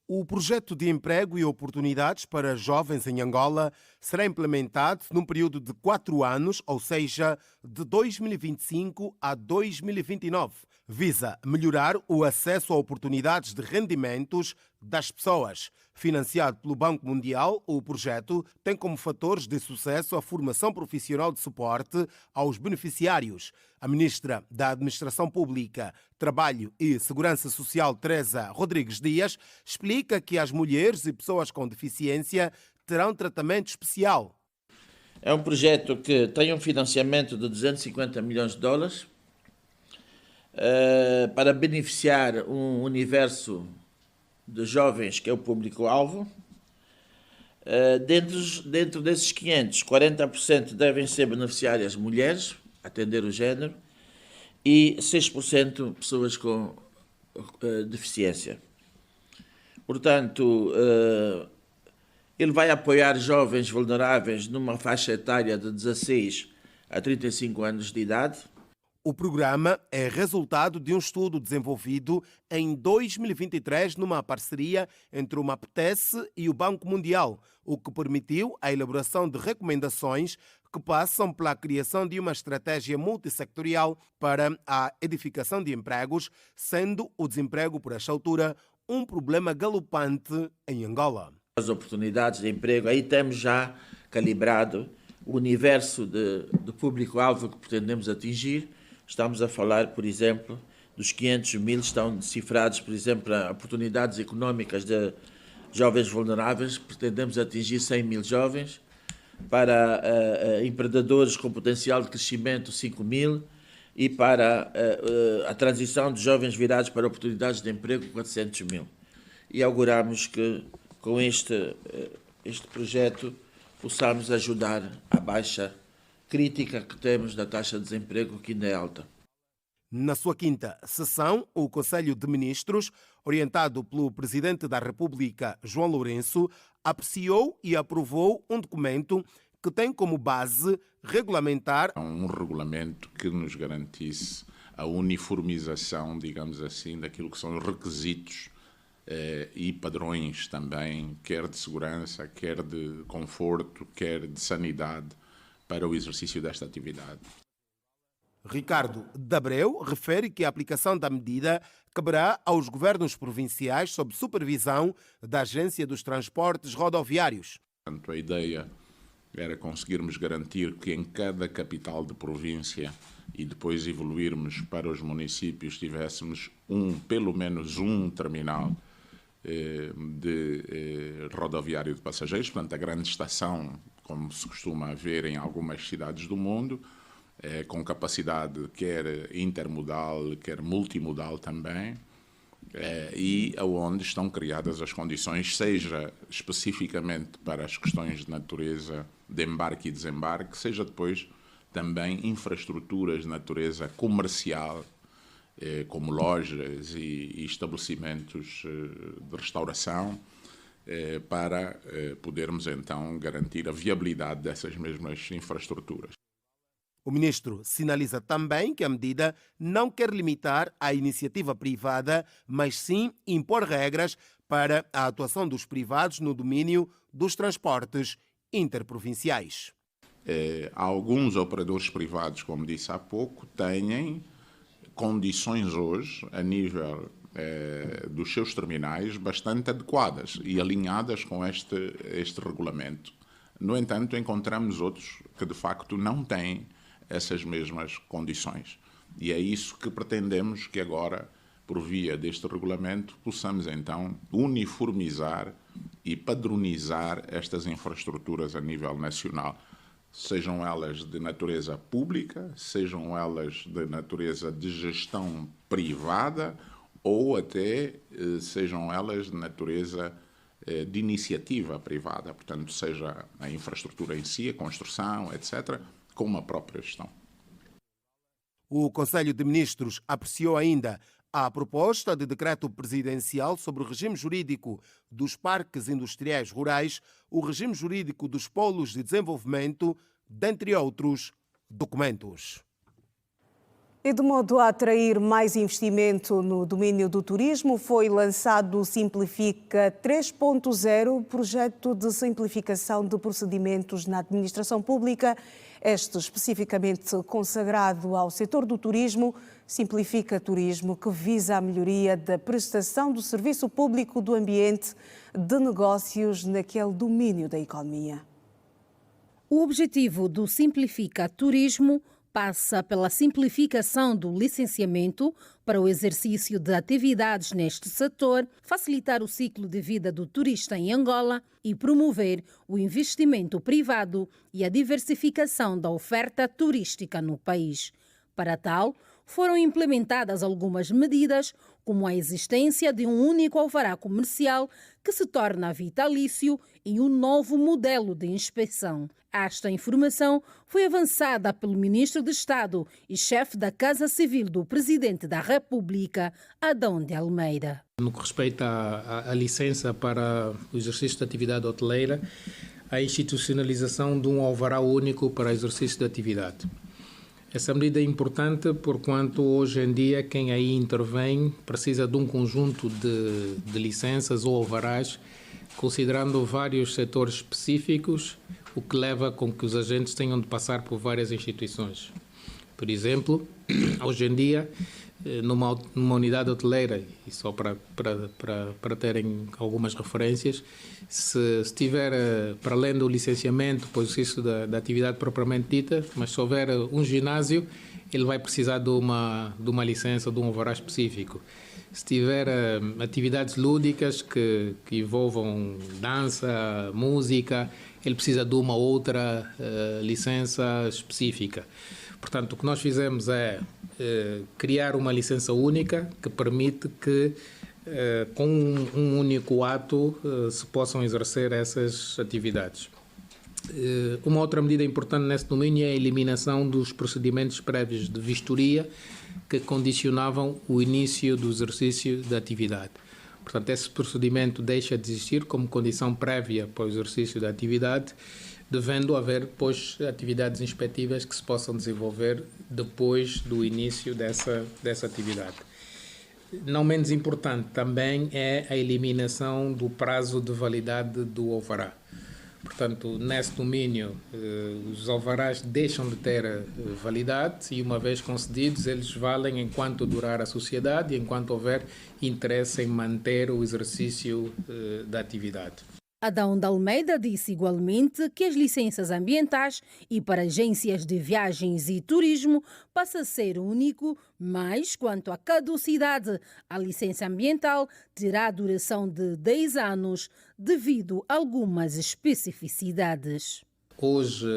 O projeto de emprego e oportunidades para jovens em Angola será implementado num período de 4 anos, ou seja, de 2025 a 2029. Visa melhorar o acesso a oportunidades de rendimentos das pessoas. Financiado pelo Banco Mundial, o projeto tem como fatores de sucesso a formação profissional de suporte aos beneficiários. A ministra da Administração Pública, Trabalho e Segurança Social, Teresa Rodrigues Dias, explica que as mulheres e pessoas com deficiência terão tratamento especial. É um projeto que tem um financiamento de 250 milhões de dólares para beneficiar um universo de jovens que é o público-alvo. Dentro desses 500, 40% devem ser beneficiárias mulheres, atender o género, e 6% pessoas com deficiência. Portanto, ele vai apoiar jovens vulneráveis numa faixa etária de 16 a 35 anos de idade. O programa é resultado de um estudo desenvolvido em 2023 numa parceria entre o MAPTES e o Banco Mundial, o que permitiu a elaboração de recomendações que passam pela criação de uma estratégia multissectorial para a edificação de empregos, sendo o desemprego, por esta altura, um problema galopante em Angola. As oportunidades de emprego, aí temos já calibrado o universo de público-alvo que pretendemos atingir. Estamos a falar, por exemplo, dos 500 mil, estão cifrados, por exemplo, a oportunidades económicas de jovens vulneráveis, pretendemos atingir 100 mil jovens, para empreendedores com potencial de crescimento 5 mil e para a transição de jovens virados para oportunidades de emprego 400 mil. E auguramos que com este projeto possamos ajudar a baixa crítica que temos da taxa de desemprego, que ainda é alta. Na sua quinta sessão, o Conselho de Ministros, orientado pelo Presidente da República, João Lourenço, apreciou e aprovou um documento que tem como base regulamentar um regulamento que nos garantisse a uniformização, digamos assim, daquilo que são os requisitos e padrões também, quer de segurança, quer de conforto, quer de sanidade, para o exercício desta atividade. Ricardo Dabreu refere que a aplicação da medida caberá aos governos provinciais sob supervisão da Agência dos Transportes Rodoviários. Portanto, a ideia era conseguirmos garantir que em cada capital de província e depois evoluirmos para os municípios tivéssemos pelo menos um terminal de rodoviário de passageiros, portanto a grande estação, como se costuma ver em algumas cidades do mundo, com capacidade quer intermodal, quer multimodal também, e aonde estão criadas as condições, seja especificamente para as questões de natureza de embarque e desembarque, seja depois também infraestruturas de natureza comercial, como lojas e estabelecimentos de restauração, para podermos então garantir a viabilidade dessas mesmas infraestruturas. O ministro sinaliza também que a medida não quer limitar a iniciativa privada, mas sim impor regras para a atuação dos privados no domínio dos transportes interprovinciais. Alguns operadores privados, como disse há pouco, têm condições hoje, a nível dos seus terminais, bastante adequadas e alinhadas com este regulamento. No entanto, encontramos outros que, de facto, não têm essas mesmas condições. E é isso que pretendemos que agora, por via deste regulamento, possamos, então, uniformizar e padronizar estas infraestruturas a nível nacional. Sejam elas de natureza pública, sejam elas de natureza de gestão privada ou até sejam elas de natureza de iniciativa privada, portanto, seja a infraestrutura em si, a construção, etc., como a própria gestão. O Conselho de Ministros apreciou ainda a proposta de decreto presidencial sobre o regime jurídico dos parques industriais rurais, o regime jurídico dos polos de desenvolvimento, dentre outros documentos. E de modo a atrair mais investimento no domínio do turismo, foi lançado o Simplifica 3.0, projeto de simplificação de procedimentos na administração pública. Este especificamente consagrado ao setor do turismo, Simplifica Turismo, que visa a melhoria da prestação do serviço público do ambiente de negócios naquele domínio da economia. O objetivo do Simplifica Turismo passa pela simplificação do licenciamento para o exercício de atividades neste setor, facilitar o ciclo de vida do turista em Angola e promover o investimento privado e a diversificação da oferta turística no país. Para tal, foram implementadas algumas medidas, como a existência de um único alvará comercial que se torna vitalício e um novo modelo de inspeção. Esta informação foi avançada pelo Ministro de Estado e chefe da Casa Civil do Presidente da República, Adão de Almeida. No que respeita à licença para o exercício de atividade hoteleira, a institucionalização de um alvará único para exercício de atividade. Essa medida é importante porquanto hoje em dia quem aí intervém precisa de um conjunto de licenças ou alvarás, considerando vários setores específicos, o que leva com que os agentes tenham de passar por várias instituições. Por exemplo, hoje em dia, numa unidade hoteleira, e só para terem algumas referências, se tiver, para além do licenciamento, para o exercício da atividade propriamente dita, mas se houver um ginásio, ele vai precisar de uma licença, de um alvará específico. Se tiver atividades lúdicas que envolvam dança, música, ele precisa de uma outra licença específica. Portanto, o que nós fizemos é criar uma licença única que permite que, com um único ato, se possam exercer essas atividades. Uma outra medida importante nesse domínio é a eliminação dos procedimentos prévios de vistoria que condicionavam o início do exercício da atividade. Portanto, esse procedimento deixa de existir como condição prévia para o exercício da atividade, devendo haver, depois, atividades inspectivas que se possam desenvolver depois do início dessa atividade. Não menos importante também é a eliminação do prazo de validade do alvará. Portanto, nesse domínio, os alvarás deixam de ter validade e, uma vez concedidos, eles valem enquanto durar a sociedade e enquanto houver interesse em manter o exercício da atividade. Adão de Almeida disse igualmente que as licenças ambientais e para agências de viagens e turismo passa a ser único, mas quanto à caducidade, a licença ambiental terá duração de 10 anos devido a algumas especificidades. Hoje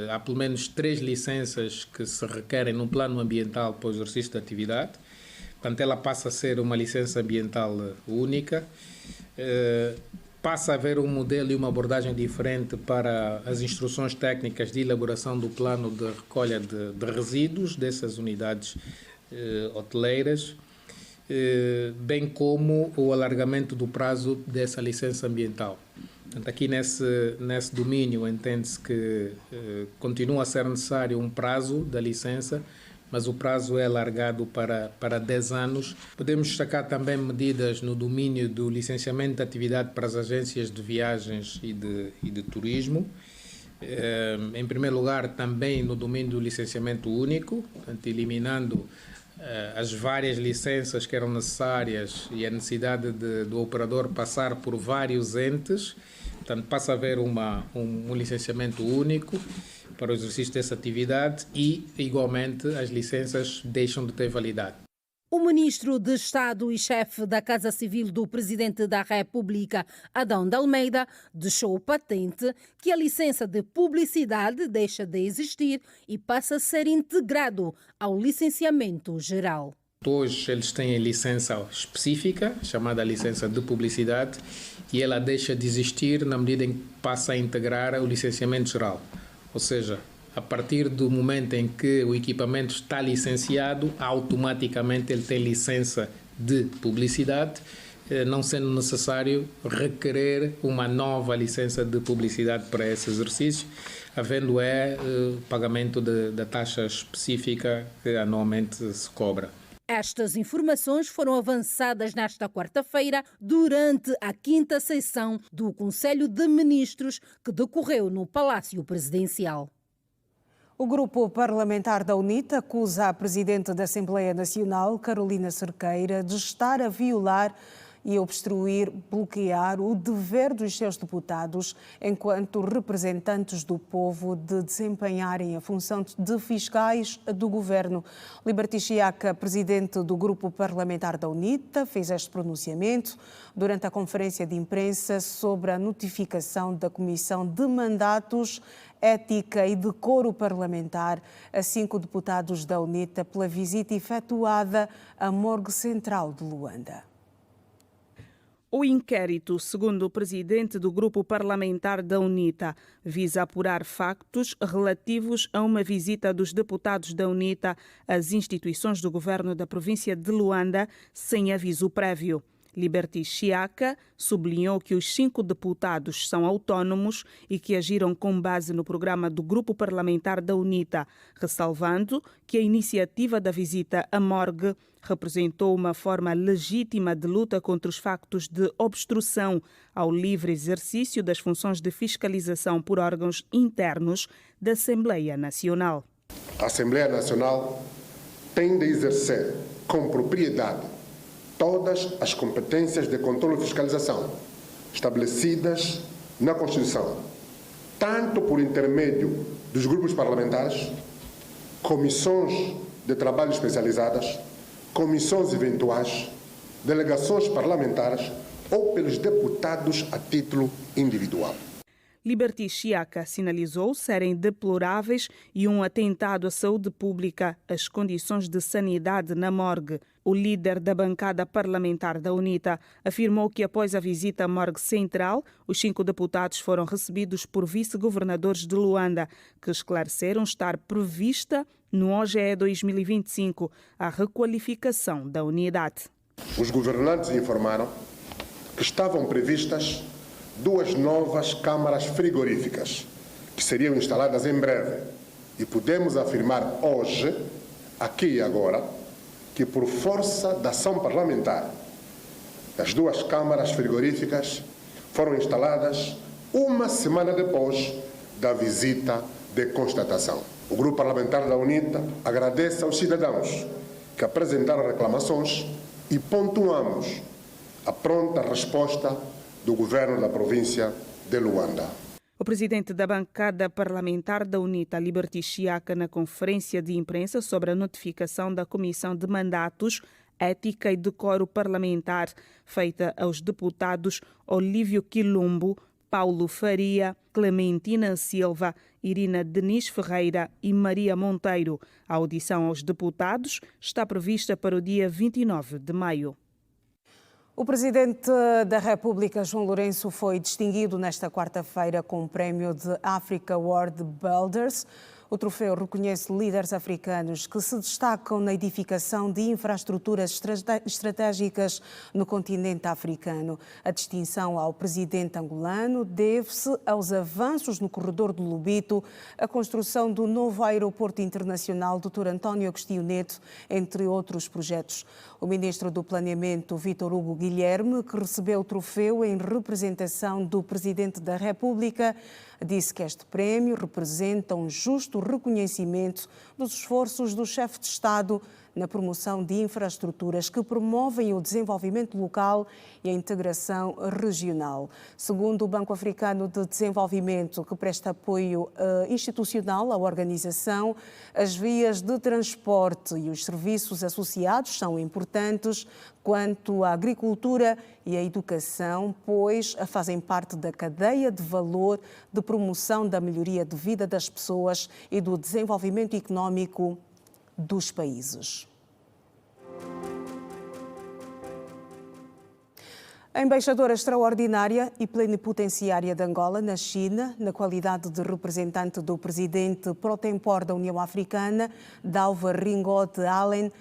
há pelo menos 3 licenças que se requerem no plano ambiental para o exercício da atividade. Portanto, ela passa a ser uma licença ambiental única. Passa a haver um modelo e uma abordagem diferente para as instruções técnicas de elaboração do plano de recolha de resíduos dessas unidades hoteleiras, bem como o alargamento do prazo dessa licença ambiental. Portanto, aqui nesse domínio entende-se que continua a ser necessário um prazo da licença, mas o prazo é alargado para 10 anos. Podemos destacar também medidas no domínio do licenciamento de atividade para as agências de viagens e de turismo. Em primeiro lugar, também no domínio do licenciamento único, portanto, eliminando as várias licenças que eram necessárias e a necessidade do operador passar por vários entes. Portanto, passa a haver um licenciamento único para o exercício dessa atividade e, igualmente, as licenças deixam de ter validade. O ministro de Estado e chefe da Casa Civil do Presidente da República, Adão de Almeida, deixou patente que a licença de publicidade deixa de existir e passa a ser integrado ao licenciamento geral. Hoje eles têm licença específica, chamada licença de publicidade, e ela deixa de existir na medida em que passa a integrar o licenciamento geral. Ou seja, a partir do momento em que o equipamento está licenciado, automaticamente ele tem licença de publicidade, não sendo necessário requerer uma nova licença de publicidade para esse exercício, havendo pagamento da taxa específica que anualmente se cobra. Estas informações foram avançadas nesta quarta-feira durante a 5ª sessão do Conselho de Ministros que decorreu no Palácio Presidencial. O grupo parlamentar da UNITA acusa a Presidente da Assembleia Nacional, Carolina Cerqueira, de estar a violar e obstruir, bloquear o dever dos seus deputados enquanto representantes do povo de desempenharem a função de fiscais do governo. Liberty Chiaca, presidente do grupo parlamentar da UNITA, fez este pronunciamento durante a conferência de imprensa sobre a notificação da Comissão de Mandatos, Ética e Decoro Parlamentar a 5 deputados da UNITA pela visita efetuada à Morgue Central de Luanda. O inquérito, segundo o presidente do grupo parlamentar da UNITA, visa apurar factos relativos a uma visita dos deputados da UNITA às instituições do governo da província de Luanda sem aviso prévio. Liberty Chiaka sublinhou que os 5 deputados são autônomos e que agiram com base no programa do Grupo Parlamentar da UNITA, ressalvando que a iniciativa da visita à morgue representou uma forma legítima de luta contra os factos de obstrução ao livre exercício das funções de fiscalização por órgãos internos da Assembleia Nacional. A Assembleia Nacional tem de exercer com propriedade todas as competências de controle e fiscalização estabelecidas na Constituição, tanto por intermédio dos grupos parlamentares, comissões de trabalho especializadas, comissões eventuais, delegações parlamentares ou pelos deputados a título individual. Liberty Chiaka sinalizou serem deploráveis e um atentado à saúde pública as condições de sanidade na morgue. O líder da bancada parlamentar da UNITA afirmou que após a visita à morgue central, os 5 deputados foram recebidos por vice-governadores de Luanda, que esclareceram estar prevista no OGE 2025 a requalificação da unidade. Os governantes informaram que estavam previstas 2 novas câmaras frigoríficas que seriam instaladas em breve. E podemos afirmar hoje, aqui e agora, que por força da ação parlamentar, as 2 câmaras frigoríficas foram instaladas uma semana depois da visita de constatação. O Grupo Parlamentar da UNITA agradece aos cidadãos que apresentaram reclamações e pontuamos a pronta resposta do governo da província de Luanda. O presidente da bancada parlamentar da UNITA, Liberty Chiaka, na conferência de imprensa sobre a notificação da Comissão de Mandatos, Ética e Decoro Parlamentar, feita aos deputados Olívio Quilombo, Paulo Faria, Clementina Silva, Irina Diniz Ferreira e Maria Monteiro. A audição aos deputados está prevista para o dia 29 de maio. O Presidente da República, João Lourenço, foi distinguido nesta quarta-feira com o prémio de Africa World Builders. O troféu reconhece líderes africanos que se destacam na edificação de infraestruturas estratégicas no continente africano. A distinção ao presidente angolano deve-se aos avanços no corredor do Lobito, a construção do novo aeroporto internacional Dr. António Agostinho Neto, entre outros projetos. O ministro do Planeamento, Vítor Hugo Guilherme, que recebeu o troféu em representação do Presidente da República, disse que este prémio representa um justo reconhecimento dos esforços do chefe de Estado na promoção de infraestruturas que promovem o desenvolvimento local e a integração regional. Segundo o Banco Africano de Desenvolvimento, que presta apoio institucional à organização, as vias de transporte e os serviços associados são importantes quanto à agricultura e à educação, pois fazem parte da cadeia de valor de promoção da melhoria de vida das pessoas e do desenvolvimento económico dos países. A embaixadora extraordinária e plenipotenciária de Angola na China, na qualidade de representante do presidente pro tempore da União Africana, Dalva Ringote Allen,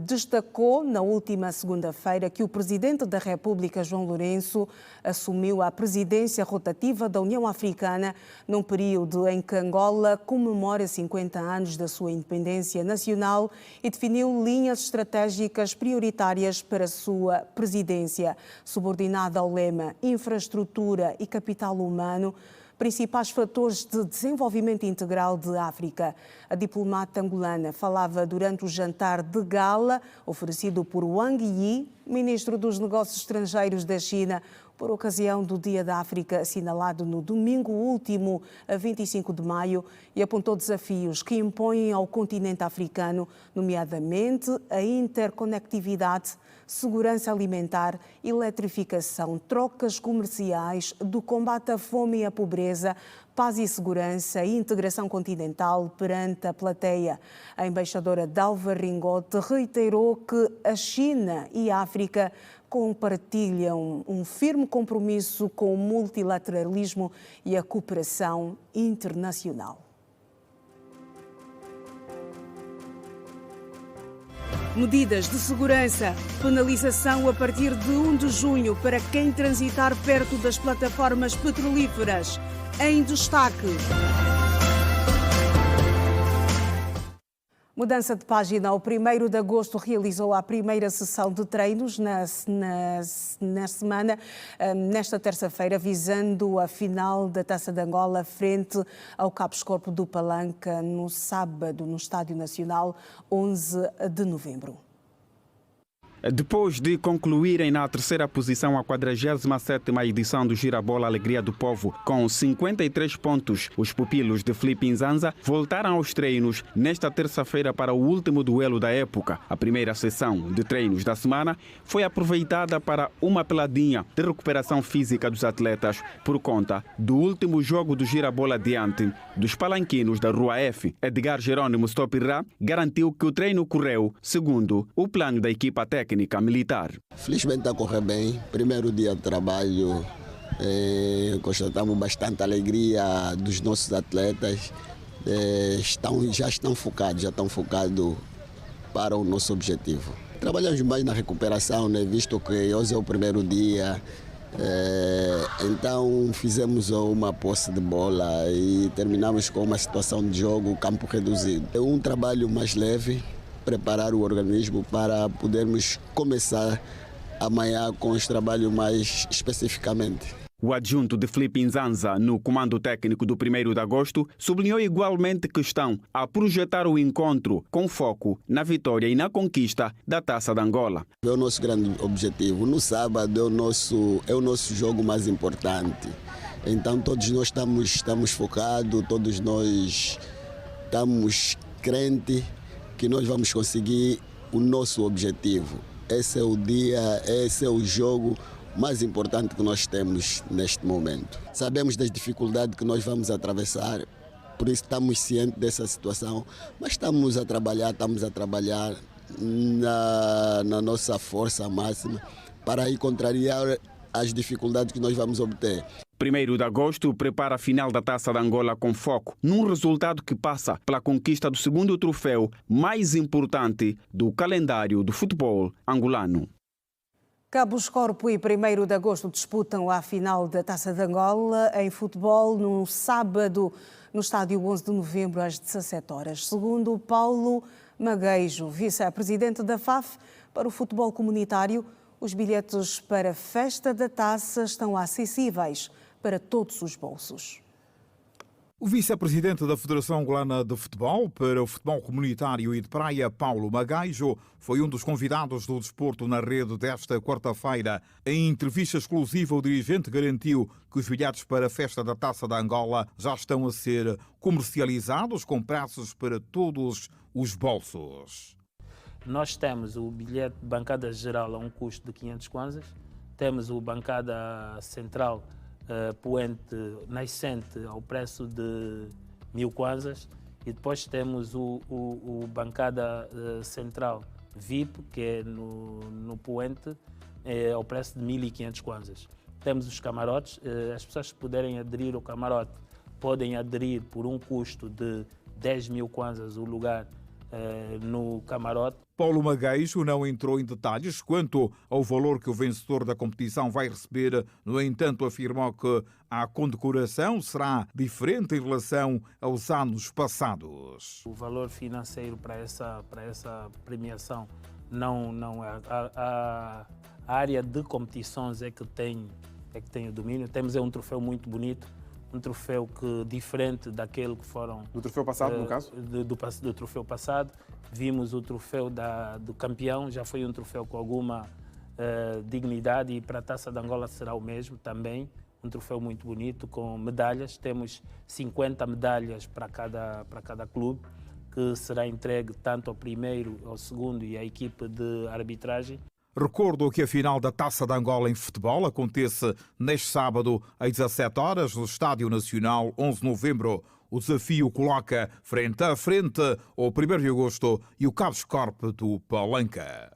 destacou na última segunda-feira que o Presidente da República, João Lourenço, assumiu a presidência rotativa da União Africana num período em que Angola comemora 50 anos da sua independência nacional e definiu linhas estratégicas prioritárias para a sua presidência, subordinada ao lema Infraestrutura e Capital Humano, principais fatores de desenvolvimento integral de África. A diplomata angolana falava durante o jantar de gala oferecido por Wang Yi, ministro dos Negócios Estrangeiros da China, por ocasião do Dia da África, assinalado no domingo último, a 25 de maio, e apontou desafios que impõem ao continente africano, nomeadamente a interconectividade, segurança alimentar, eletrificação, trocas comerciais, do combate à fome e à pobreza, paz e segurança e integração continental perante a plateia. A embaixadora Dalva Ringote reiterou que a China e a África compartilham um firme compromisso com o multilateralismo e a cooperação internacional. Medidas de segurança. Penalização a partir de 1 de junho para quem transitar perto das plataformas petrolíferas. Em destaque. Mudança de página. O 1º de agosto realizou a primeira sessão de treinos na semana, nesta terça-feira, visando a final da Taça de Angola frente ao Cabos Corpo do Palanca, no sábado, no Estádio Nacional, 11 de novembro. Depois de concluírem na terceira posição a 47ª edição do Girabola Alegria do Povo com 53 pontos, os pupilos de Filipe Nzanza voltaram aos treinos nesta terça-feira para o último duelo da época. A primeira sessão de treinos da semana foi aproveitada para uma peladinha de recuperação física dos atletas por conta do último jogo do Girabola diante dos palanquinos da Rua F. Edgar Jerônimo Stopirá garantiu que o treino correu segundo o plano da equipa técnica militar. Felizmente está a correr bem. Primeiro dia de trabalho, constatamos bastante alegria dos nossos atletas. Já estão focados para o nosso objetivo. Trabalhamos mais na recuperação, né, visto que hoje é o primeiro dia. Então fizemos uma posse de bola e terminamos com uma situação de jogo, campo reduzido. É um trabalho mais leve, preparar o organismo para podermos começar amanhã com os trabalhos mais especificamente. O adjunto de Filipe Nzanza no comando técnico do 1º de agosto sublinhou igualmente que estão a projetar o encontro com foco na vitória e na conquista da Taça de Angola. É o nosso grande objetivo. No sábado é o nosso jogo mais importante. Então todos nós estamos focados, todos nós estamos crentes que nós vamos conseguir o nosso objetivo. Esse é o dia, esse é o jogo mais importante que nós temos neste momento. Sabemos das dificuldades que nós vamos atravessar, por isso estamos cientes dessa situação, mas estamos a trabalhar na nossa força máxima para aí contrariar as dificuldades que nós vamos obter. 1º de agosto prepara a final da Taça de Angola com foco num resultado que passa pela conquista do segundo troféu mais importante do calendário do futebol angolano. Cabos Corpo e 1º de agosto disputam a final da Taça de Angola em futebol no sábado no estádio 11 de novembro às 17 horas. Segundo Paulo Magueijo, vice-presidente da FAF para o futebol comunitário, os bilhetes para a festa da Taça estão acessíveis para todos os bolsos. O vice-presidente da Federação Angolana de Futebol para o futebol comunitário e de praia, Paulo Magueijo, foi um dos convidados do desporto na rede desta quarta-feira. Em entrevista exclusiva, o dirigente garantiu que os bilhetes para a festa da Taça da Angola já estão a ser comercializados com preços para todos os bolsos. Nós temos o bilhete de bancada geral a um custo de 500 kwanzas, temos o bancada central poente nascente ao preço de 1000 kwanzas e depois temos o bancada central VIP, que é no poente, ao preço de 1500 kwanzas. Temos os camarotes, as pessoas que puderem aderir ao camarote podem aderir por um custo de 10.000 kwanzas o lugar no camarote. Paulo Magueijo não entrou em detalhes quanto ao valor que o vencedor da competição vai receber. No entanto, afirmou que a condecoração será diferente em relação aos anos passados. O valor financeiro para essa premiação não é. A área de competições é que tem o domínio. Temos um troféu muito bonito, um troféu que diferente daquele que foram... Do troféu passado, no caso? Do troféu passado. Vimos o troféu do campeão, já foi um troféu com alguma dignidade, e para a Taça de Angola será o mesmo também. Um troféu muito bonito, com medalhas. Temos 50 medalhas para cada clube, que será entregue tanto ao primeiro, ao segundo e à equipe de arbitragem. Recordo que a final da Taça de Angola em futebol acontece neste sábado às 17 horas no Estádio Nacional, 11 de novembro. O desafio coloca frente a frente o 1º de agosto e o Cabos Corpo do Palanca.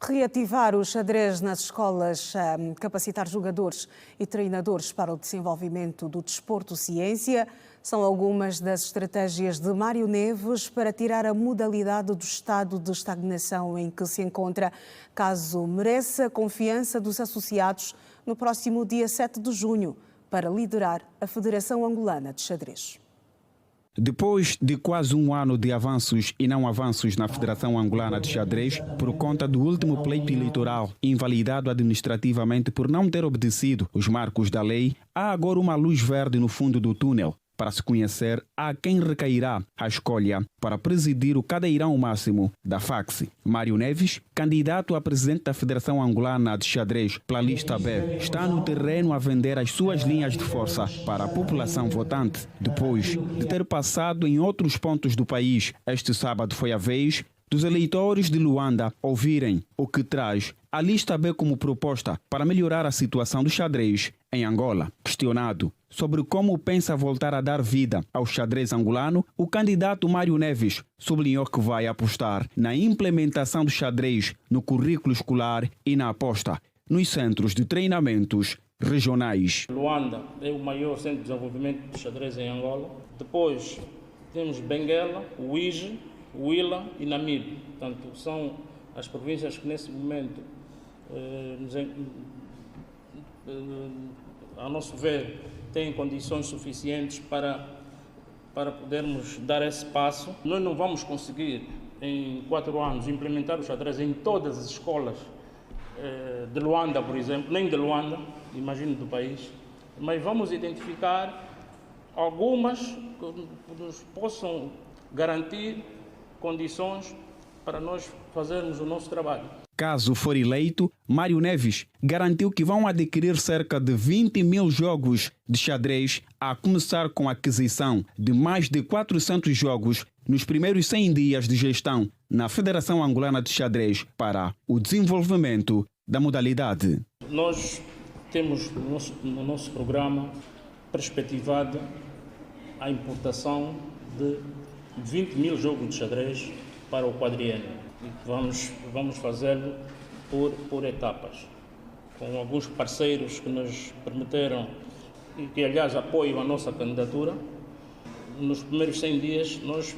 Reativar o xadrez nas escolas, capacitar jogadores e treinadores para o desenvolvimento do desporto ciência são algumas das estratégias de Mário Neves para tirar a modalidade do estado de estagnação em que se encontra, caso mereça a confiança dos associados no próximo dia 7 de junho, para liderar a Federação Angolana de Xadrez. Depois de quase um ano de avanços e não avanços na Federação Angolana de Xadrez, por conta do último pleito eleitoral, invalidado administrativamente por não ter obedecido os marcos da lei, há agora uma luz verde no fundo do túnel para se conhecer a quem recairá a escolha para presidir o cadeirão máximo da FACSI. Mário Neves, candidato a presidente da Federação Angolana de Xadrez pela lista B, está no terreno a vender as suas linhas de força para a população votante. Depois de ter passado em outros pontos do país, este sábado foi a vez dos eleitores de Luanda ouvirem o que traz a lista B como proposta para melhorar a situação do xadrez em Angola. Questionado sobre como pensa voltar a dar vida ao xadrez angolano, o candidato Mário Neves sublinhou que vai apostar na implementação do xadrez no currículo escolar e na aposta nos centros de treinamentos regionais. Luanda é o maior centro de desenvolvimento de xadrez em Angola. Depois temos Benguela, Uíge, Huila e Namibe. Portanto, são as províncias que nesse momento, a nosso ver, têm condições suficientes para podermos dar esse passo. Nós não vamos conseguir, em 4 anos, implementar o xadrez em todas as escolas de Luanda, por exemplo, nem de Luanda, imagino do país, mas vamos identificar algumas que nos possam garantir condições para nós fazermos o nosso trabalho. Caso for eleito, Mário Neves garantiu que vão adquirir cerca de 20 mil jogos de xadrez, a começar com a aquisição de mais de 400 jogos nos primeiros 100 dias de gestão na Federação Angolana de Xadrez para o desenvolvimento da modalidade. Nós temos no nosso programa perspectivado a importação de 20 mil jogos de xadrez para o quadriênio. Vamos fazê-lo por etapas, com alguns parceiros que nos permitiram e que, aliás, apoiam a nossa candidatura. Nos primeiros 100 dias, nós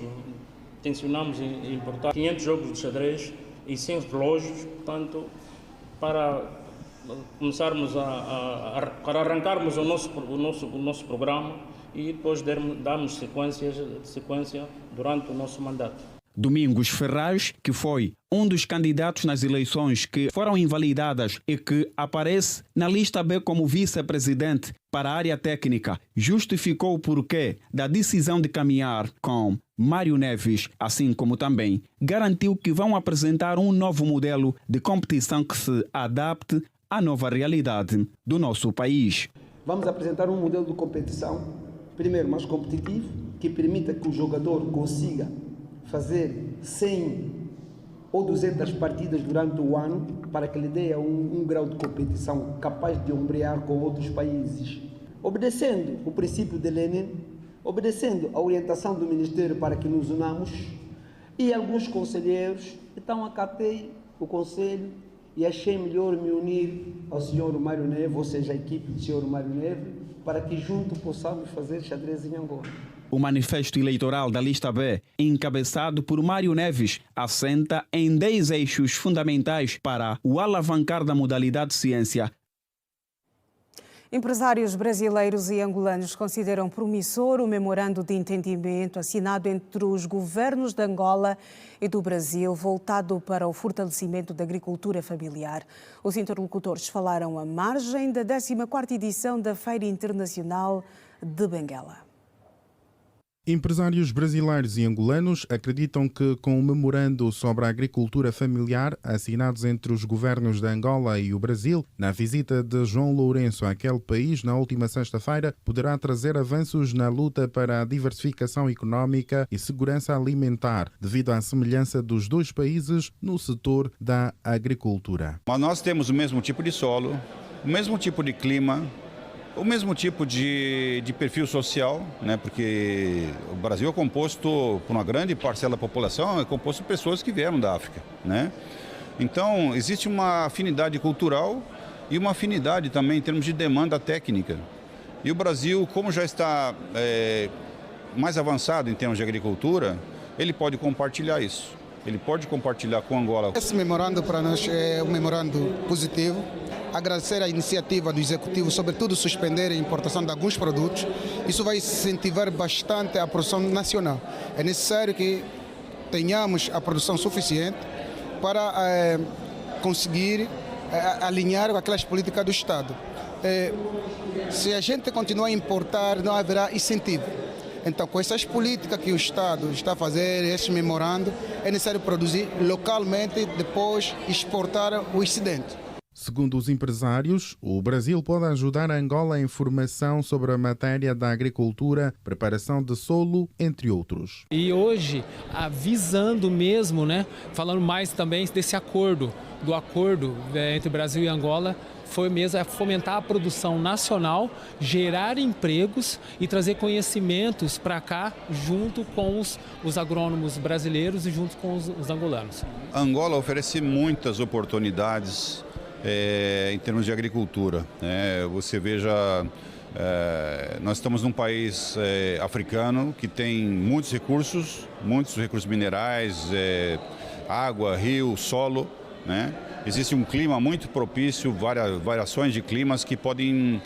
tencionamos importar 500 jogos de xadrez e 100 relógios, portanto, para começarmos para arrancarmos o nosso programa e depois darmos sequência durante o nosso mandato. Domingos Ferraz, que foi um dos candidatos nas eleições que foram invalidadas e que aparece na lista B como vice-presidente para a área técnica, justificou o porquê da decisão de caminhar com Mário Neves, assim como também garantiu que vão apresentar um novo modelo de competição que se adapte à nova realidade do nosso país. Vamos apresentar um modelo de competição, primeiro mais competitivo, que permita que o jogador consiga fazer 100 ou 200 partidas durante o ano para que lhe dê um grau de competição capaz de ombrear com outros países. Obedecendo o princípio de Lenin, obedecendo a orientação do Ministério para que nos unamos e alguns conselheiros, então acatei o conselho e achei melhor me unir ao Sr. Mário Neves, ou seja, a equipe do Sr. Mário Neves, para que juntos possamos fazer xadrez em Angola. O manifesto eleitoral da lista B, encabeçado por Mário Neves, assenta em 10 eixos fundamentais para o alavancar da modalidade ciência. Empresários brasileiros e angolanos consideram promissor o memorando de entendimento assinado entre os governos de Angola e do Brasil, voltado para o fortalecimento da agricultura familiar. Os interlocutores falaram à margem da 14ª edição da Feira Internacional de Benguela. Empresários brasileiros e angolanos acreditam que, com o memorando sobre a agricultura familiar assinados entre os governos de Angola e o Brasil, na visita de João Lourenço àquele país na última sexta-feira, poderá trazer avanços na luta para a diversificação económica e segurança alimentar, devido à semelhança dos dois países no setor da agricultura. Mas nós temos o mesmo tipo de solo, o mesmo tipo de clima, o mesmo tipo de perfil social, né? Porque o Brasil é composto por uma grande parcela da população, é composto por pessoas que vieram da África, né? Então, existe uma afinidade cultural e uma afinidade também em termos de demanda técnica. E o Brasil, como já está mais avançado em termos de agricultura, ele pode compartilhar isso. Ele pode compartilhar com Angola. Esse memorando para nós é um memorando positivo. Agradecer a iniciativa do Executivo, sobretudo suspender a importação de alguns produtos. Isso vai incentivar bastante a produção nacional. É necessário que tenhamos a produção suficiente para conseguir alinhar com aquelas políticas do Estado. Se a gente continuar a importar, não haverá incentivo. Então, com essas políticas que o Estado está a fazer, esse memorando, é necessário produzir localmente e depois exportar o excedente. Segundo os empresários, o Brasil pode ajudar a Angola em formação sobre a matéria da agricultura, preparação de solo, entre outros. E hoje, visando mesmo, falando mais também desse acordo, entre Brasil e Angola, foi mesmo fomentar a produção nacional, gerar empregos e trazer conhecimentos para cá, junto com os agrônomos brasileiros e junto com os angolanos. A Angola oferece muitas oportunidades em termos de agricultura. Você veja, nós estamos num país africano que tem muitos recursos minerais, água, rio, solo, Existe um clima muito propício, variações de climas que podem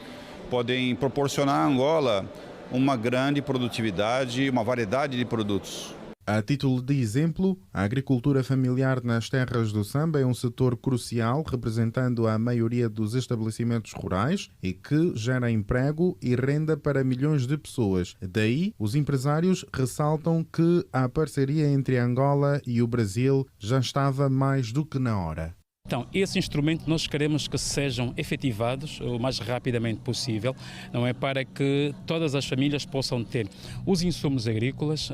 proporcionar à Angola uma grande produtividade, uma variedade de produtos. A título de exemplo, a agricultura familiar nas terras do Samba é um setor crucial, representando a maioria dos estabelecimentos rurais e que gera emprego e renda para milhões de pessoas. Daí, os empresários ressaltam que a parceria entre Angola e o Brasil já estava mais do que na hora. Então, esse instrumento nós queremos que sejam efetivados o mais rapidamente possível, não é, para que todas as famílias possam ter os insumos agrícolas,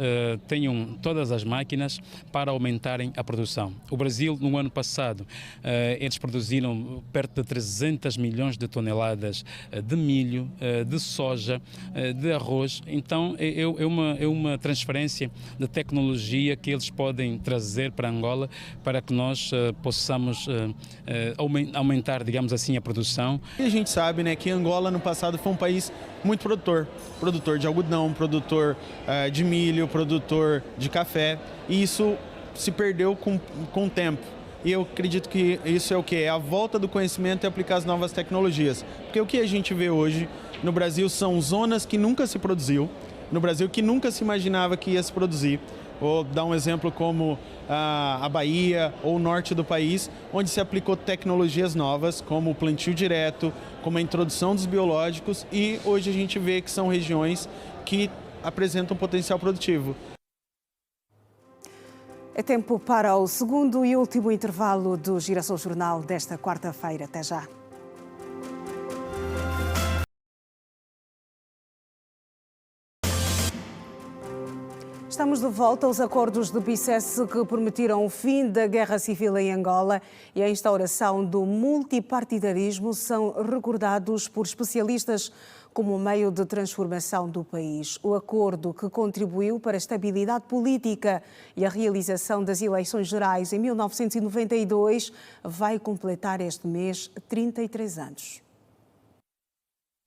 tenham todas as máquinas para aumentarem a produção. O Brasil, no ano passado, eles produziram perto de 300 milhões de toneladas de milho, de soja, de arroz. Então, é uma transferência de tecnologia que eles podem trazer para Angola para que nós possamos aumentar, digamos assim, a produção. E a gente sabe, que Angola no passado foi um país muito produtor de algodão, produtor de milho, produtor de café, e isso se perdeu com o tempo. E eu acredito que isso é o que? É a volta do conhecimento e aplicar as novas tecnologias. Porque o que a gente vê hoje no Brasil são zonas que nunca se produziu, no Brasil que nunca se imaginava que ia se produzir. Vou dar um exemplo como a Bahia ou o norte do país, onde se aplicou tecnologias novas, como o plantio direto, como a introdução dos biológicos, e hoje a gente vê que são regiões que apresentam potencial produtivo. É tempo para o segundo e último intervalo do Girassol Jornal desta quarta-feira. Até já. Estamos de volta aos acordos de Bicesse que permitiram o fim da guerra civil em Angola e a instauração do multipartidarismo são recordados por especialistas como meio de transformação do país. O acordo que contribuiu para a estabilidade política e a realização das eleições gerais em 1992 vai completar este mês 33 anos.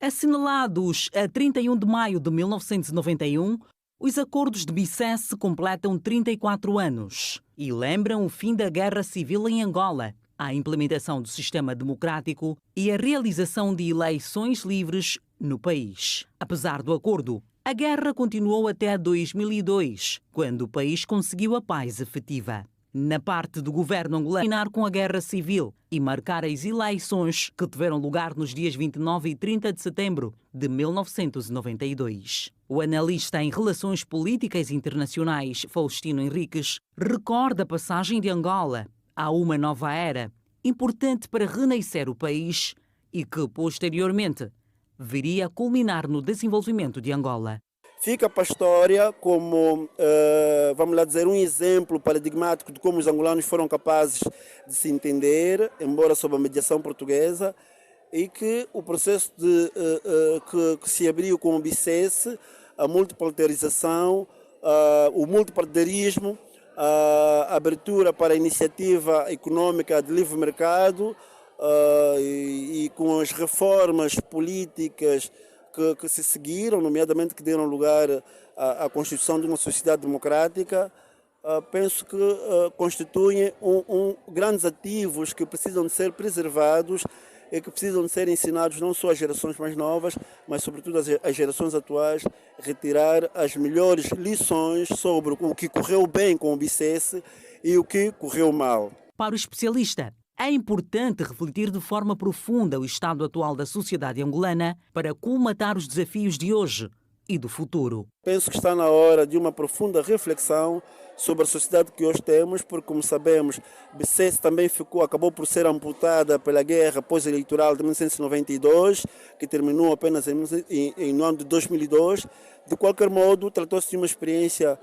Assinalados a 31 de maio de 1991, os acordos de Bicesse completam 34 anos e lembram o fim da guerra civil em Angola, a implementação do sistema democrático e a realização de eleições livres no país. Apesar do acordo, a guerra continuou até 2002, quando o país conseguiu a paz efetiva. Na parte do governo angolano, terminar com a guerra civil e marcar as eleições que tiveram lugar nos dias 29 e 30 de setembro de 1992. O analista em relações políticas internacionais, Faustino Henriques, recorda a passagem de Angola a uma nova era, importante para renascer o país e que, posteriormente, viria a culminar no desenvolvimento de Angola. Fica para a história como, vamos lá dizer, um exemplo paradigmático de como os angolanos foram capazes de se entender, embora sob a mediação portuguesa, e que o processo que se abriu com o Bicesse, a multipolarização, o multipartidarismo, a abertura para a iniciativa econômica de livre mercado e com as reformas políticas que se seguiram, nomeadamente que deram lugar à constituição de uma sociedade democrática, penso que constituem grandes ativos que precisam de ser preservados e que precisam de ser ensinados não só às gerações mais novas, mas sobretudo às gerações atuais, retirar as melhores lições sobre o que correu bem com o BICES e o que correu mal. Para o especialista, é importante refletir de forma profunda o estado atual da sociedade angolana para colmatar os desafios de hoje e do futuro. Penso que está na hora de uma profunda reflexão sobre a sociedade que hoje temos, porque, como sabemos, BICES também acabou por ser amputada pela guerra pós-eleitoral de 1992, que terminou apenas no ano de 2002. De qualquer modo, tratou-se de uma experiência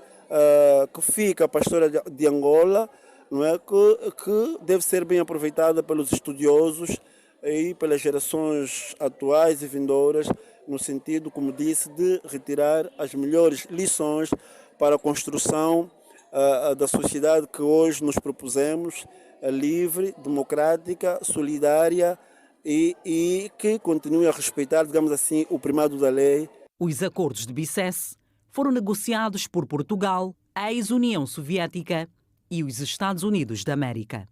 que fica para a história de Angola, não é? Que deve ser bem aproveitada pelos estudiosos e pelas gerações atuais e vindouras, no sentido, como disse, de retirar as melhores lições para a construção da sociedade que hoje nos propusemos, livre, democrática, solidária e que continue a respeitar, digamos assim, o primado da lei. Os acordos de BICES foram negociados por Portugal, a ex-União Soviética e os Estados Unidos da América.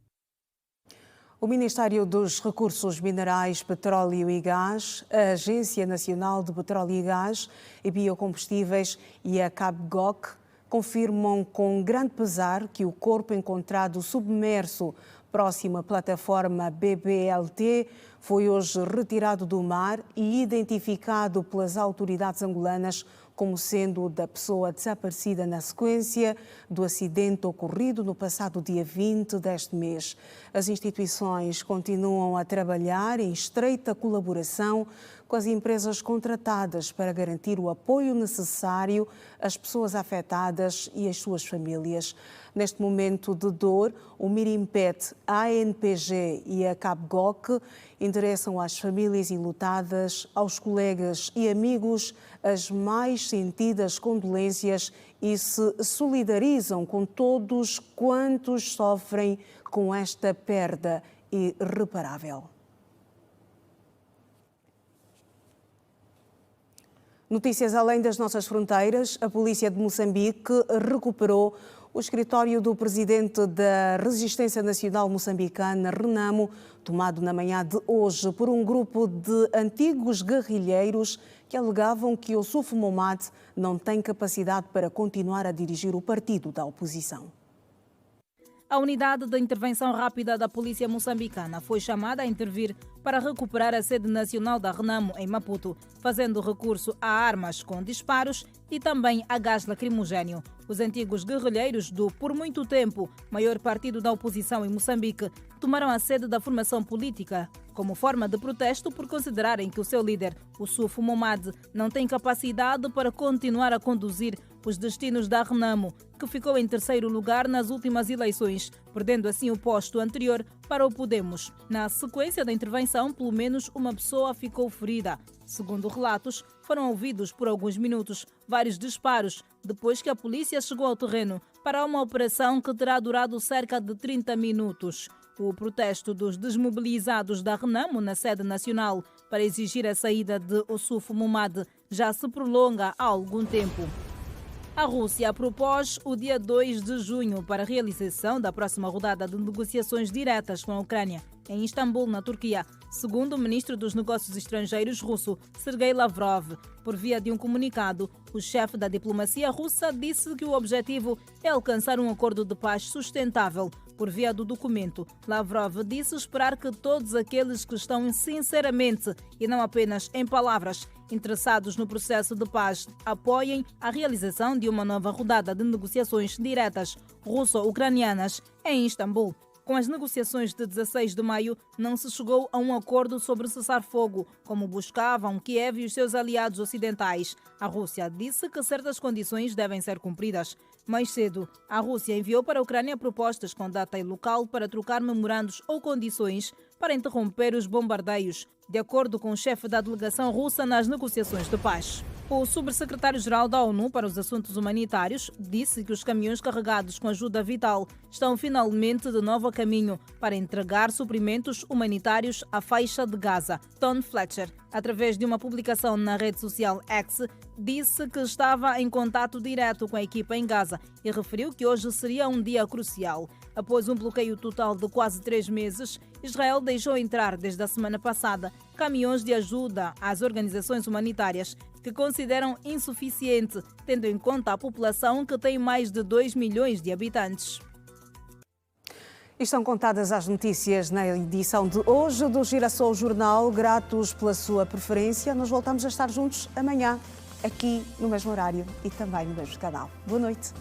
O Ministério dos Recursos Minerais, Petróleo e Gás, a Agência Nacional de Petróleo e Gás e Biocombustíveis e a CABGOC confirmam com grande pesar que o corpo encontrado submerso próximo à plataforma BBLT foi hoje retirado do mar e identificado pelas autoridades angolanas como sendo da pessoa desaparecida na sequência do acidente ocorrido no passado dia 20 deste mês. As instituições continuam a trabalhar em estreita colaboração com as empresas contratadas para garantir o apoio necessário às pessoas afetadas e às suas famílias. Neste momento de dor, o Mirimpet, a ANPG e a CABGOC endereçam às famílias enlutadas, aos colegas e amigos as mais sentidas condolências e se solidarizam com todos quantos sofrem com esta perda irreparável. Notícias além das nossas fronteiras, a polícia de Moçambique recuperou o escritório do presidente da Resistência Nacional Moçambicana, Renamo, tomado na manhã de hoje por um grupo de antigos guerrilheiros que alegavam que Ossufo Momad não tem capacidade para continuar a dirigir o partido da oposição. A unidade de intervenção rápida da polícia moçambicana foi chamada a intervir para recuperar a sede nacional da Renamo, em Maputo, fazendo recurso a armas com disparos e também a gás lacrimogéneo. Os antigos guerrilheiros do, por muito tempo, maior partido da oposição em Moçambique, tomaram a sede da formação política como forma de protesto por considerarem que o seu líder, Ossufo Momad, não tem capacidade para continuar a conduzir os destinos da Renamo, que ficou em terceiro lugar nas últimas eleições, perdendo assim o posto anterior para o Podemos. Na sequência da intervenção, pelo menos uma pessoa ficou ferida. Segundo relatos, foram ouvidos por alguns minutos vários disparos, depois que a polícia chegou ao terreno para uma operação que terá durado cerca de 30 minutos. O protesto dos desmobilizados da Renamo na sede nacional para exigir a saída de Ossufo Momad já se prolonga há algum tempo. A Rússia propôs o dia 2 de junho para a realização da próxima rodada de negociações diretas com a Ucrânia, em Istambul, na Turquia, segundo o ministro dos Negócios Estrangeiros russo, Sergei Lavrov. Por via de um comunicado, o chefe da diplomacia russa disse que o objetivo é alcançar um acordo de paz sustentável. Por via do documento, Lavrov disse esperar que todos aqueles que estão sinceramente, e não apenas em palavras, interessados no processo de paz, apoiem a realização de uma nova rodada de negociações diretas russo-ucranianas em Istambul. Com as negociações de 16 de maio, não se chegou a um acordo sobre cessar-fogo, como buscavam Kiev e os seus aliados ocidentais. A Rússia disse que certas condições devem ser cumpridas. Mais cedo, a Rússia enviou para a Ucrânia propostas com data e local para trocar memorandos ou condições para interromper os bombardeios, de acordo com o chefe da delegação russa nas negociações de paz. O subsecretário-geral da ONU para os Assuntos Humanitários disse que os caminhões carregados com ajuda vital estão finalmente de novo a caminho para entregar suprimentos humanitários à faixa de Gaza. Tom Fletcher, através de uma publicação na rede social X, disse que estava em contato direto com a equipa em Gaza e referiu que hoje seria um dia crucial. Após um bloqueio total de quase 3 meses, Israel deixou entrar desde a semana passada caminhões de ajuda às organizações humanitárias que consideram insuficiente, tendo em conta a população que tem mais de 2 milhões de habitantes. E estão contadas as notícias na edição de hoje do Girassol Jornal. Gratos pela sua preferência. Nós voltamos a estar juntos amanhã, aqui no mesmo horário e também no mesmo canal. Boa noite.